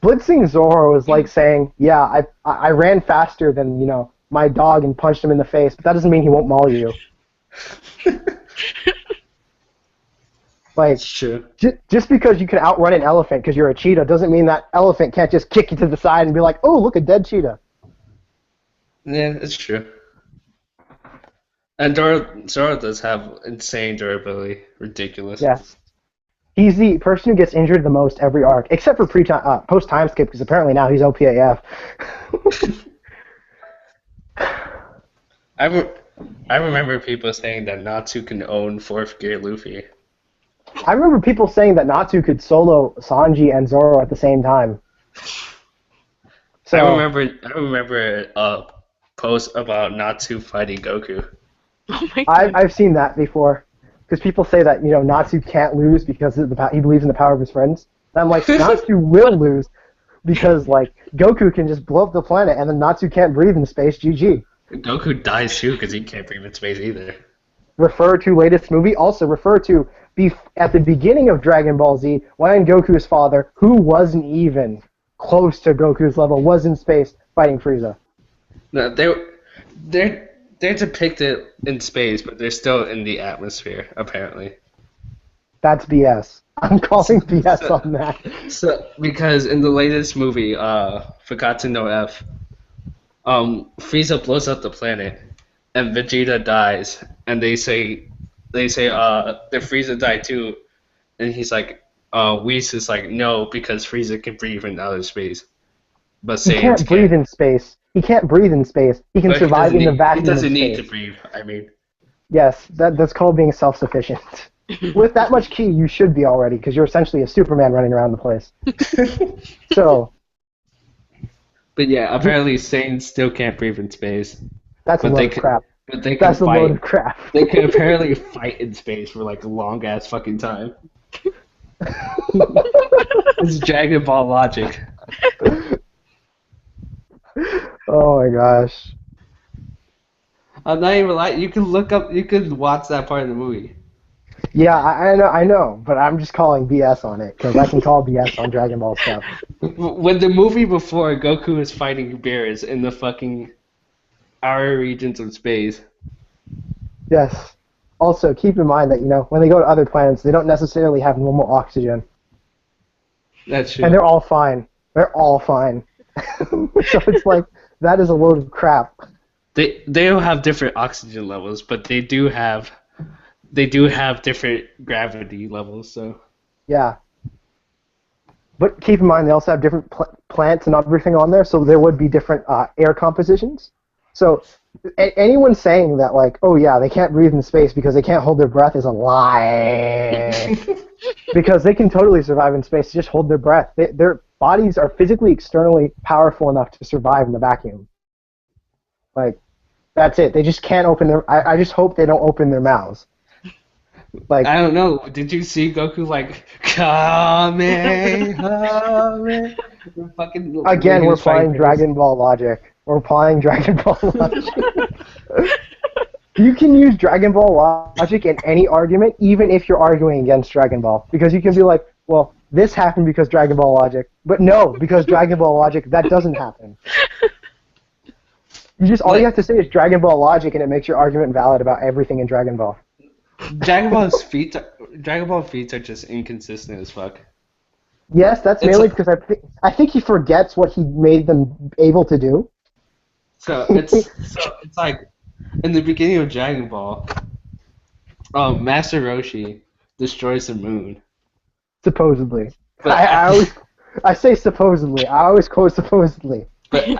Blitzing Zoro is like saying, yeah, I ran faster than, my dog and punched him in the face, but that doesn't mean he won't maul you. It's true. Just because you can outrun an elephant because you're a cheetah doesn't mean that elephant can't just kick you to the side and be like, oh, look, a dead cheetah. Yeah, it's true. And Zoro does have insane durability. Ridiculous. Yes. He's the person who gets injured the most every arc, except for post-time skip, because apparently now he's OPAF. I remember people saying that Natsu can own 4th gear Luffy. I remember people saying that Natsu could solo Sanji and Zoro at the same time. So, I remember a post about Natsu fighting Goku. Oh my God. I've seen that before. Because people say that, Natsu can't lose because he believes in the power of his friends. And I'm like, Natsu will lose because, Goku can just blow up the planet and then Natsu can't breathe in space, GG. Goku dies too because he can't breathe in space either. Refer to latest movie. Also refer to at the beginning of Dragon Ball Z, when Goku's father, who wasn't even close to Goku's level, was in space fighting Frieza. No, they're depicted in space, but they're still in the atmosphere, apparently. That's BS. I'm calling BS on that. So, because in the latest movie, Forgotten No F, Frieza blows up the planet, and Vegeta dies, and they say the Frieza died too, and he's like, Whis is like, no, because Frieza can breathe in outer space. But he can't breathe in space. He can't breathe in space. He can survive in the vacuum of space. He doesn't need to breathe, I mean. Yes, that's called being self-sufficient. With that much ki, you should be already, because you're essentially a Superman running around the place. So. But yeah, apparently Saiyans still can't breathe in space. That's a load of crap. But they can That's fight. A load of crap. They can apparently fight in space for a long-ass fucking time. It's Dragon Ball logic. Oh my gosh. I'm not even lying. You can watch that part of the movie. Yeah, I know, but I'm just calling BS on it because I can call BS on Dragon Ball stuff. When the movie before, Goku is fighting bears in the fucking outer regions of space. Yes. Also, keep in mind that when they go to other planets, they don't necessarily have normal oxygen, That's true. and they're all fine. They're all fine. So it's like that is a load of crap. They don't have different oxygen levels, but they do have different gravity levels. So Yeah. But keep in mind, they also have different plants and everything on there, so there would be different air compositions. So anyone saying that, like, oh yeah, they can't breathe in space because they can't hold their breath is a lie. Because they can totally survive in space, just hold their breath. Their bodies are physically, externally powerful enough to survive in the vacuum. Like, that's it. They just can't open their... I just hope they don't open their mouths. Like, I don't know. Did you see Goku like Kamehameha? Fucking again, he we're was fighting applying bears. Dragon Ball logic. We're applying Dragon Ball logic. You can use Dragon Ball logic in any argument, even if you're arguing against Dragon Ball. Because you can be like, well, this happened because Dragon Ball logic. But no, because Dragon Ball logic, that doesn't happen. All you have to say is Dragon Ball logic, and it makes your argument valid about everything in Dragon Ball. Dragon Ball feats are just inconsistent as fuck. Yes, that's mainly because I think he forgets what he made them able to do. So it's like in the beginning of Dragon Ball, Master Roshi destroys the moon. Supposedly. But I say supposedly. I always quote supposedly. But in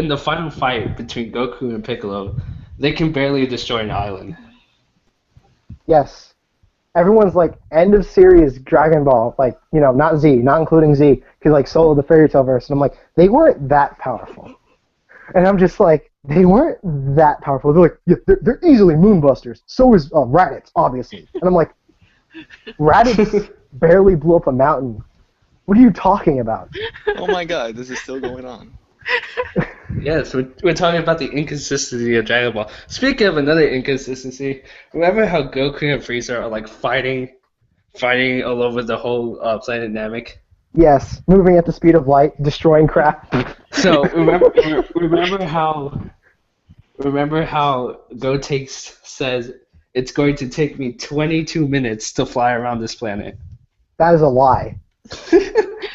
the final fight between Goku and Piccolo, they can barely destroy an island. Yes. Everyone's like, end of series Dragon Ball, like, not Z, not including Z, because like Solo the Fairytail verse, and I'm like, they weren't that powerful. And I'm just like, they weren't that powerful. They're like, yeah, they're easily moonbusters. So is Raditz, obviously. And I'm like, Raditz barely blew up a mountain. What are you talking about? Oh my god, this is still going on. Yes, we're talking about the inconsistency of Dragon Ball. Speaking of another inconsistency, remember how Goku and Frieza are like fighting all over the whole planet Namek? Yes, moving at the speed of light, destroying crap. So remember how Gotenks says it's going to take me 22 minutes to fly around this planet. That is a lie.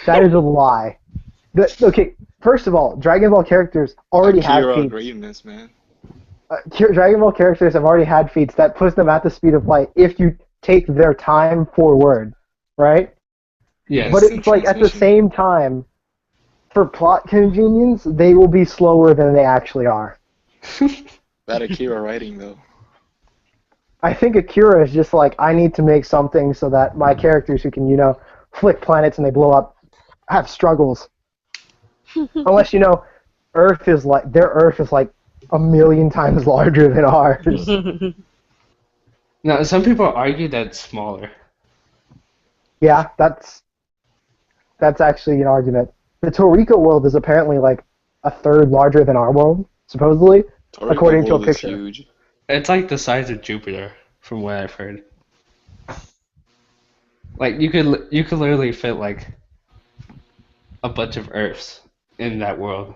That is a lie. Okay, first of all, Dragon Ball characters already have feats. Greatness, man. Dragon Ball characters have already had feats that puts them at the speed of light if you take their time forward, right? Yes. But it's like at the same time, for plot convenience, they will be slower than they actually are. That Akira writing, though. I think Akira is just like, I need to make something so that my characters who can, flick planets and they blow up have struggles. Unless, Earth is like, their Earth is like a million times larger than ours. Now, some people argue that it's smaller. Yeah, that's actually an argument. The Toriko world is apparently like a third larger than our world, supposedly, Toriko according to a world is picture. huge. It's like the size of Jupiter, from what I've heard. Like you could literally fit like a bunch of Earths in that world.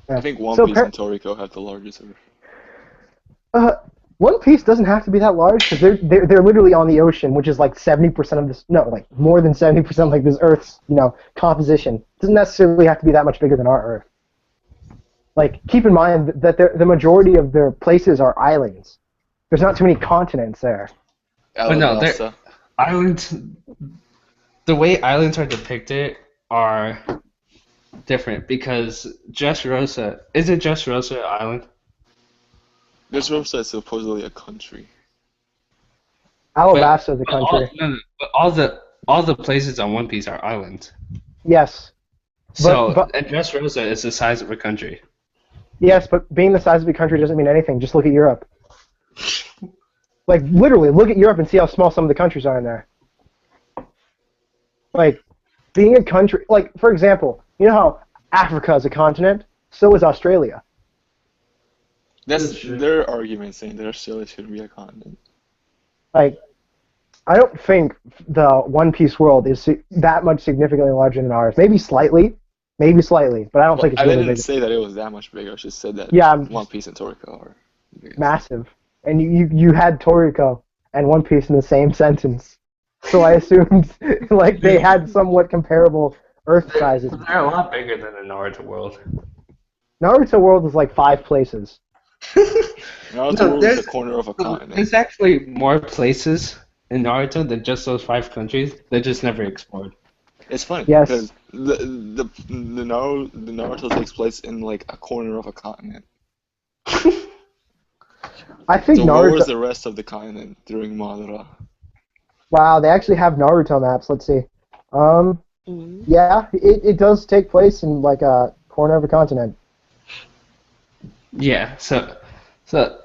Yeah. I think One So Piece and Toriko have the largest Earth. One Piece doesn't have to be that large because they're literally on the ocean, which is like 70% of this. No, like more than 70% like this Earth's composition. It doesn't necessarily have to be that much bigger than our Earth. Like keep in mind that the majority of their places are islands. There's not too many continents there. But no, islands. The way islands are depicted are different because Dressrosa isn't Dressrosa an island? Dressrosa is supposedly a country. Alabasta is a country. But all the places on One Piece are islands. Yes. And Dressrosa is the size of a country. Yes, but being the size of a country doesn't mean anything. Just look at Europe. Like, literally, look at Europe and see how small some of the countries are in there. Like, being a country, like, for example, you know how Africa is a continent? So is Australia. That's their argument saying that Australia shouldn't be a continent. Like, I don't think the One Piece world is that much significantly larger than ours. Maybe slightly, but I don't Well, think it's I really didn't big. say that it was that much bigger. I just said that Yeah, One Piece and Toriko are the biggest. massive. And you had Toriko and One Piece in the same sentence. So I assumed like they had somewhat comparable Earth sizes. They're a lot bigger than the Naruto world. Naruto world is like 5 places. Naruto No, world is there's- the corner of a continent. There's actually more places in Naruto than just those 5 countries. They're just never explored. It's funny Yes. because the Naruto takes place in like a corner of a continent. I think So where was Naruto. the rest of the continent during Madara? Wow, they actually have Naruto maps. Let's see. Mhm. Yeah, it does take place in like a corner of a continent. Yeah, so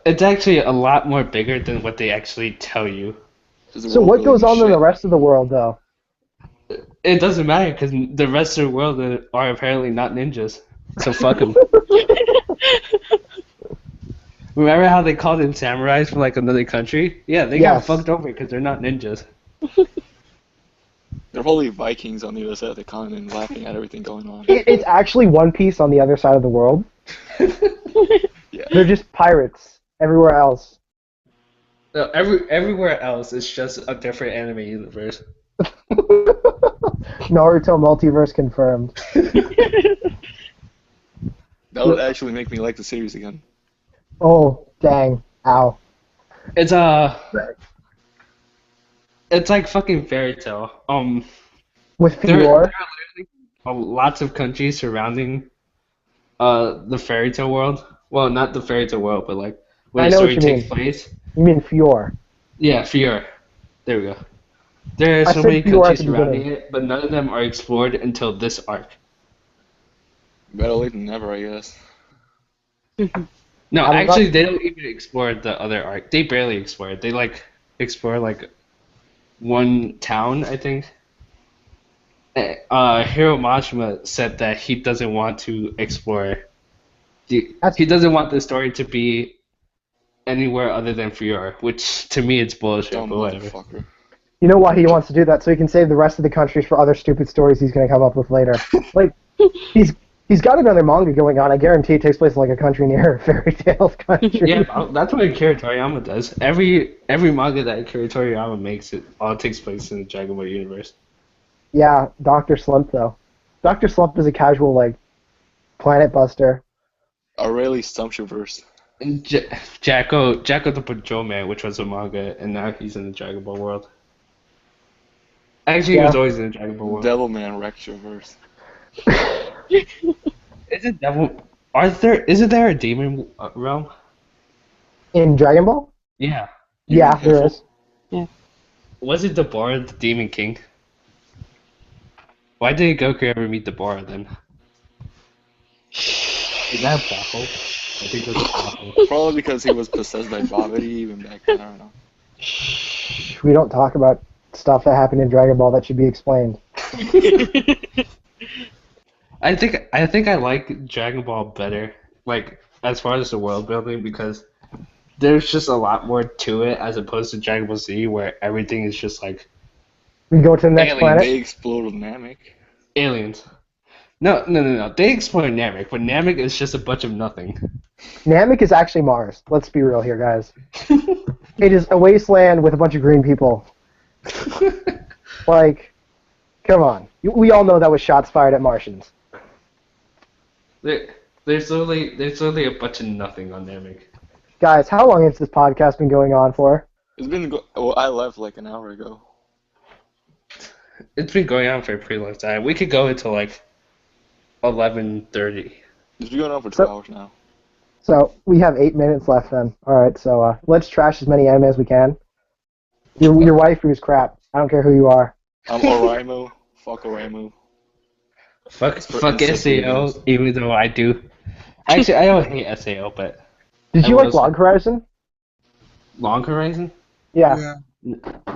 it's actually a lot more bigger than what they actually tell you. Does the So world what really goes on in shit? the rest of the world, though? It doesn't matter because the rest of the world are apparently not ninjas. So fuck them. Remember how they called in samurais from like another country? Yeah, they got Yes. fucked over because they're not ninjas. They're probably Vikings on the other side of the continent laughing at everything going on. It's actually One Piece on the other side of the world. Yeah. They're just pirates everywhere else. No, everywhere else it's just a different anime universe. Naruto multiverse confirmed. That would actually make me like the series again. Oh, dang. Ow. It's it's like fucking Fairytail. With There Fior? are literally lots of countries surrounding the Fairytale world. Well, not the Fairytale world, but like where I the know what story you takes mean. place. You mean Fior. Yeah, Fior. There we go. There are I so said many Fior at countries the surrounding beginning. it, but none of them are explored until this arc. Better late than never, I guess. No, I don't actually, know. they don't even explore the other arc. They barely explore it. They like explore like one town, I think. Hiro Mashima said that he doesn't want to explore. He doesn't want the story to be anywhere other than Fior, which to me it's bullshit. Dumb But whatever. motherfucker. You know why he wants to do that? So he can save the rest of the countries for other stupid stories he's going to come up with later. Like, he's got another manga going on. I guarantee it takes place in like a country near Fairy Tale's country. Yeah, that's what Akira Toriyama does. Every manga that Akira Toriyama makes, it all takes place in the Dragon Ball universe. Yeah, Dr. Slump, though. Dr. Slump is a casual, like, planet buster. A really sumptuous. And Jacko the Patrol Man, which was a manga, and now he's in the Dragon Ball world. Actually, he was Yeah. always in the Dragon Ball world. Devilman Rectroverse. Isn't there a demon realm? In Dragon Ball? Yeah. Yeah, there is. Was it Deborah, the Demon King? Why didn't Goku ever meet Deborah then? Is that a plot hole? I think that's a plot hole. Probably because he was possessed by Babidi even back then, I don't know. We don't talk about stuff that happened in Dragon Ball that should be explained. I think I like Dragon Ball better, like as far as the world building, because there's just a lot more to it as opposed to Dragon Ball Z, where everything is just like We go to the next Alien, planet. They explode with Namek. aliens. No. They explore Namek, but Namek is just a bunch of nothing. Namek is actually Mars. Let's be real here, guys. It is a wasteland with a bunch of green people. Like, come on. We all know that was shots fired at Martians. There's literally a bunch of nothing on Namek. Guys, how long has this podcast been going on for? It's been well, I left like an hour ago. It's been going on for a pretty long time. We could go until like 11:30. It's been going on for 2 So- hours now. So, we have 8 minutes left then. Alright, so let's trash as many anime as we can. Your waifu's crap. I don't care who you are. I'm Oraimo. Fuck Oraimo. Fuck For SAO, instance, even though I do. Actually, I don't hate SAO, but Did I you like was- Log Horizon? Long Horizon? Yeah.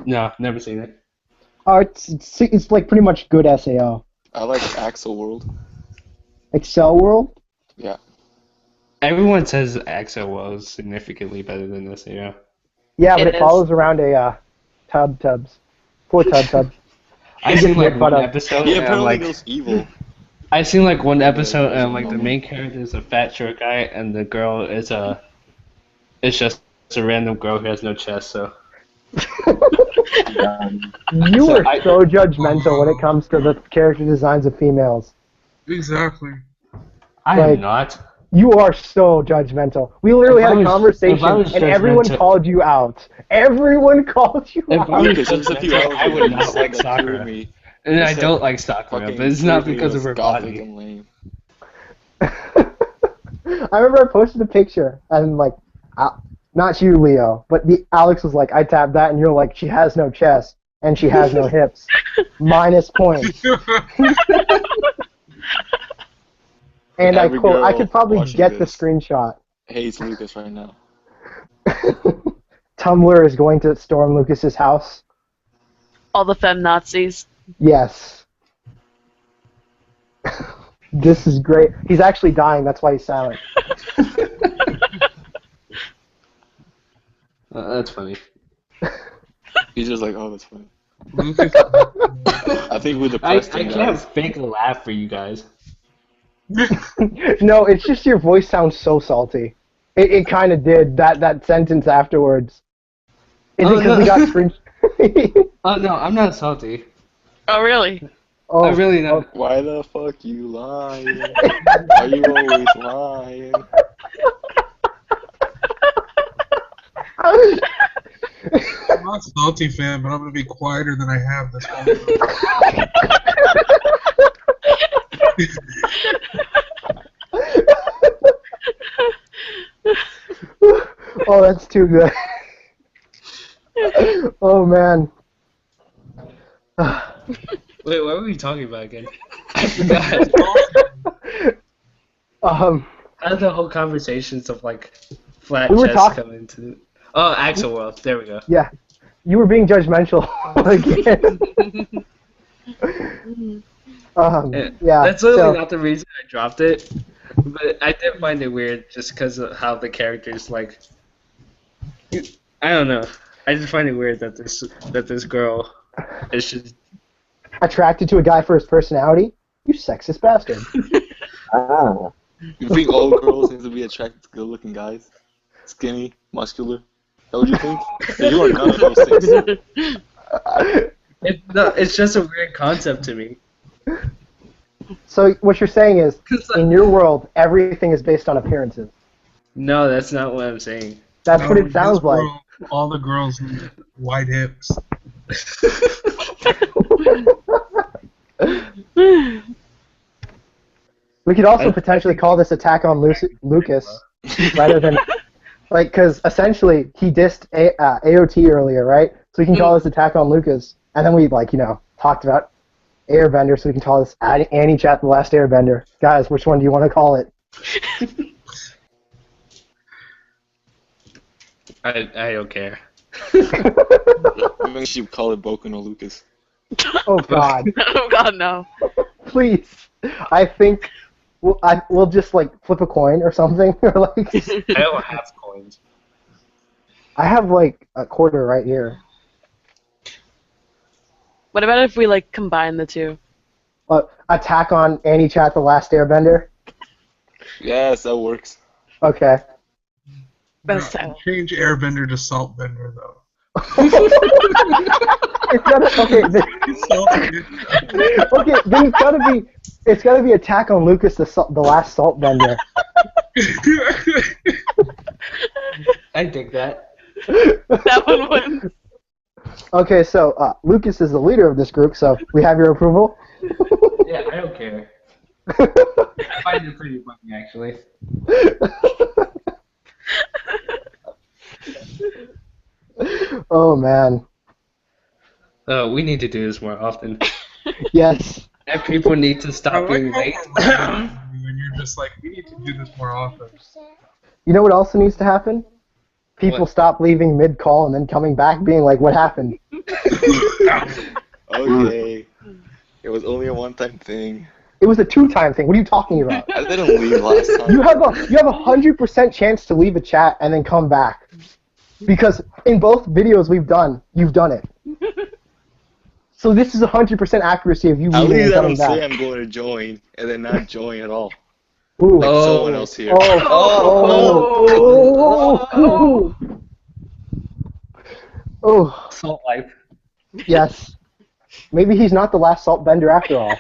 No, never seen it. It's like pretty much good SAO. I like Accel World. Excel World? Yeah. Everyone says Accel was significantly better than this, you know. Yeah, but It it is. follows around a tubs. Poor tubs. I Get seen like made one fun of. episode He and apparently like goes evil. I seen like one episode and doesn't like the know. main character is a fat short guy and the girl is it's just a random girl who has no chest. So You So are I- so judgmental when it comes to the character designs of females. Exactly. I Like- am not. You are so judgmental. We literally If I had a was- conversation, if I was and everyone judgmental- called you out. Everyone called you If out. I was Lucas, there's a few judgmental, hours I where would you not said like that Sakura. Kurumi And You I said don't like Sakura, fucking but it's not Kurumi because was of her gothic body. and lame. I remember I posted a picture, and like, not you, Leo, but Alex was like, I tabbed that, and you're like, she has no chest, and she has no hips. Minus points. And I Every quote, I girl could probably watching get this. the screenshot. Hates Lucas right now. Tumblr is going to storm Lucas's house. All the femme Nazis. Yes. This is great. He's actually dying, that's why he's silent. That's funny. He's just like, oh, that's funny. Lucas. I think we're I depressed can't guys. fake a laugh for you guys. No, it's just your voice sounds so salty. It kind of did, that sentence afterwards. Is Oh, it because no. we got screen... Oh no, I'm not salty. Oh, really? Oh, I'm really not. Why the fuck you lying? Are you always lying? I'm not a salty fan, but I'm gonna be quieter than I have this whole Oh, that's too good. Oh, man. Wait, what were we talking about again? I forgot. How did the whole conversations of like flat We were chests talking- come into? Oh, Axel World. There we go. Yeah. You were being judgmental again. Yeah. That's literally so- not the reason I dropped it, but I did find it weird just because of how the characters like. I don't know. I just find it weird that this girl is just. Attracted to a guy for his personality? You sexist bastard. Ah. You think all girls need to be attracted to good-looking guys? Skinny, muscular? Is that what you think? You are none of those things. It's just a weird concept to me. So what you're saying is, 'Cause, in your world, everything is based on appearances. No, that's not what I'm saying. That's what No, it sounds this like. world, all the girls need wide hips. We could also potentially call this attack on Lucas, rather than, like, because essentially he dissed AOT earlier, right? So we can call this attack on Lucas, and then we, like, talked about Airbender, so we can call this Anichat the Last Airbender. Guys, which one do you want to call it? I don't care. I think she would call it Boku no Lucas. Oh God, Oh God, no. please! I think we'll just like flip a coin or something, or like I don't have coins. I have like a quarter right here. What about if we like combine the two? Attack on Anichat the Last Airbender. Yes, that works. Okay. Best No, title. change Airbender to Saltbender, though. It's gotta, okay, okay, then it's gotta be Attack on Lucas the Last Saltbender. I dig that. That one wins. Okay, so Lucas is the leader of this group, so we have your approval. Yeah, I don't care. I find it pretty funny, actually. Oh man. We need to do this more often. Yes. And people need to I stop like being how late. we're laughing at you and you're just like, we need to do this more often. You know what also needs to happen? People What? stop leaving mid-call and then coming back being like, what happened? Okay. It was only a one-time thing. It was a 2-time thing. What are you talking about? I didn't leave last time. You have a 100% chance to leave a chat and then come back. Because in both videos we've done, you've done it. So this is 100% accuracy of you At leaving least and I coming don't back. say I'm going to join and then not join at all. Ooh. Like Oh. someone else here. Oh. Salt life. Yes. Maybe he's not the last salt bender after all.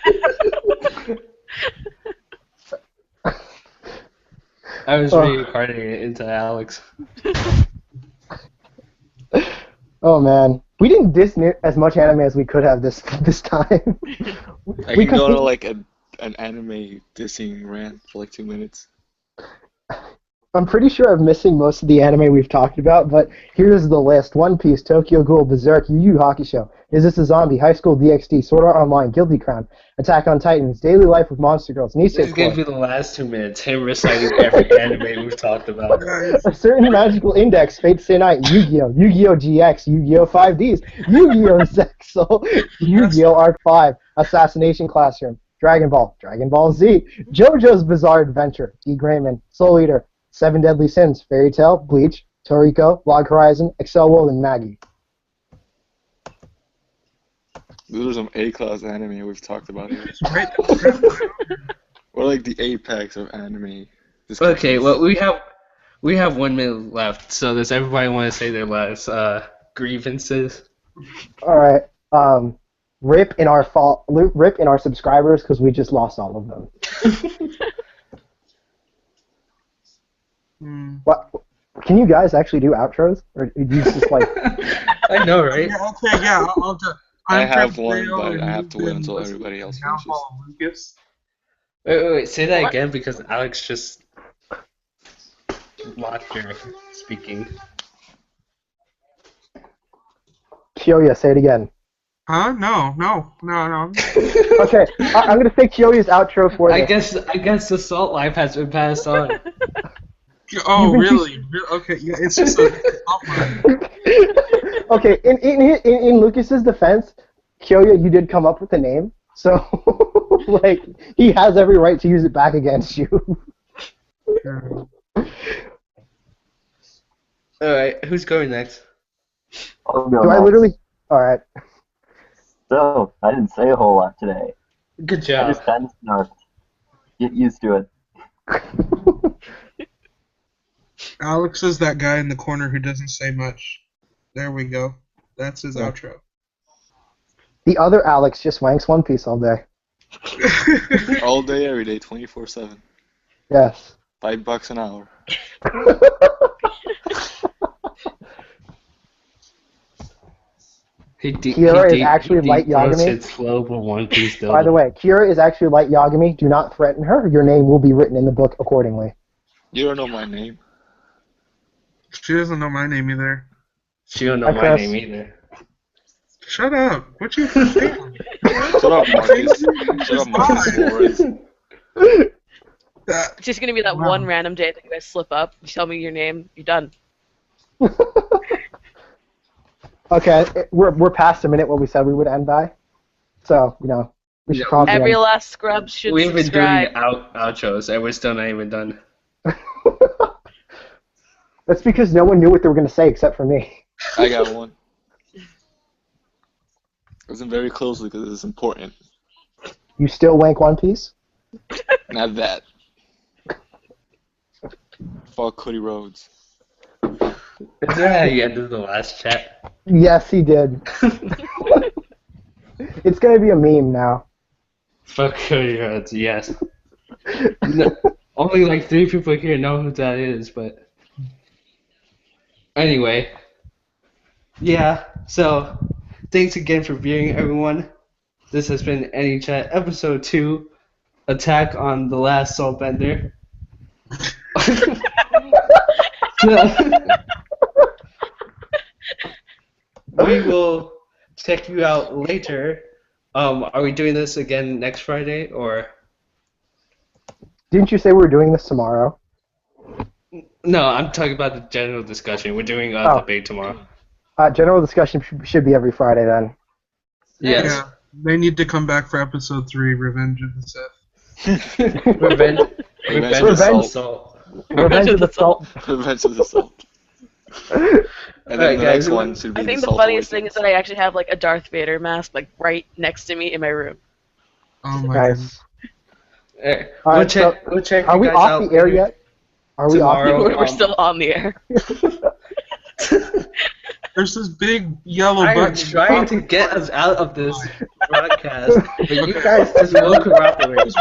I was reincarnated into Alex. Oh man, we didn't diss as much anime as we could have this time. I can go on like an anime dissing rant for like 2 minutes. I'm pretty sure I'm missing most of the anime we've talked about, but here's the list: One Piece, Tokyo Ghoul, Berserk, Yu Yu Hakusho, Is This a Zombie, High School DXD, Sword Art Online, Guilty Crown, Attack on Titans, Daily Life with Monster Girls, This is gonna be Nisekoi, the last 2 minutes. Him reciting every anime we've talked about. A Certain Magical Index, Fate Stay Night, Yu-Gi-Oh, Yu-Gi-Oh GX, Yu-Gi-Oh 5Ds, Yu-Gi-Oh Zexal, Yu-Gi-Oh Arc 5, Assassination Classroom, Dragon Ball, Dragon Ball Z, JoJo's Bizarre Adventure, D.Gray-Man, Soul Eater, Seven Deadly Sins, Fairytail, Bleach, Toriko, Log Horizon, Accel World, and Magi. Those are some A-class anime we've talked about here. Just write We're like the apex of anime. Okay, well we have 1 minute left, so does everybody want to say their last grievances? All right. Rip in our subscribers because we just lost all of them. What? Can you guys actually do outros, or do you just like? I know, right? Yeah, okay, yeah, I'll do. I I'm have Fred one, Leo, but and I have you've to wait been until listening everybody to else finishes. Downfall of Lucas. Wait, say that What? again because Alex just blocked your speaking. Kyoya, say it again. Huh? No. Okay, I'm gonna say Kyoya's outro for I this. guess the salt life has been passed on. Oh, You've been really? Okay, yeah, it's just a outline. Okay, in Lucas's defense, Kyoya, you did come up with the name, so like he has every right to use it back against you. Alright, who's going next? I'll go Do I next. literally? All right. So, I didn't say a whole lot today. Good I job. just kind of snarked. Get used to it. Alex is that guy in the corner who doesn't say much. There we go. That's his Yeah. outro. The other Alex just wanks One Piece all day. All day, every day, 24/7. Yes. $5 an hour. Kira is actually Light Yagami. It's slow, but One Piece By the way, Kira is actually Light Yagami. Do not threaten her. Your name will be written in the book accordingly. You don't know my name. She doesn't know my name either. She don't know Hi, my Chris. name either. Shut up. What you saying? Shut up, Marcus. Shut up, Marcus Flores. It's just gonna be that one random day that you guys slip up. You tell me your name. You're done. Okay, we're past a minute what we said we would end by. So, we should probably Every end. last scrub should We've been doing subscribe. outros, and we're still not even done. That's because no one knew what they were going to say except for me. I got one. Listen very closely because it's important. You still wank One Piece? Not that. Fuck Cody Rhodes. Is that how you ended the last chat? Yes, he did. It's going to be a meme now. Fuck Cody Rhodes, yes. No, only like 3 people here know who that is, but... Anyway. Yeah, so... Thanks again for viewing, everyone. This has been Anichat Episode 2, Attack on the Last Soulbender. We will check you out later. Are we doing this again next Friday, or? Didn't you say we were doing this tomorrow? No, I'm talking about the general discussion. We're doing Oh. debate tomorrow. General discussion should be every Friday then. Yes. Yeah, they need to come back for episode 3, Revenge of the Sith. Revenge Revenge of of the the Salt. Salt. Revenge of the Salt. Revenge of the Salt. And then Alright, the guys, next who- one should be I think the the Salt funniest thing Awakens. is that I actually have like a Darth Vader mask like right next to me in my room. Oh my goodness. Nice. We'll Alright, check. We'll check Are you we guys off out the air later. yet? Are we off the Tomorrow. air? We're still on the air. There's this big yellow I am button. trying to get us out of this broadcast, but you guys just won't cooperate.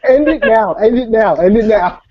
End it now. End it now. End it now.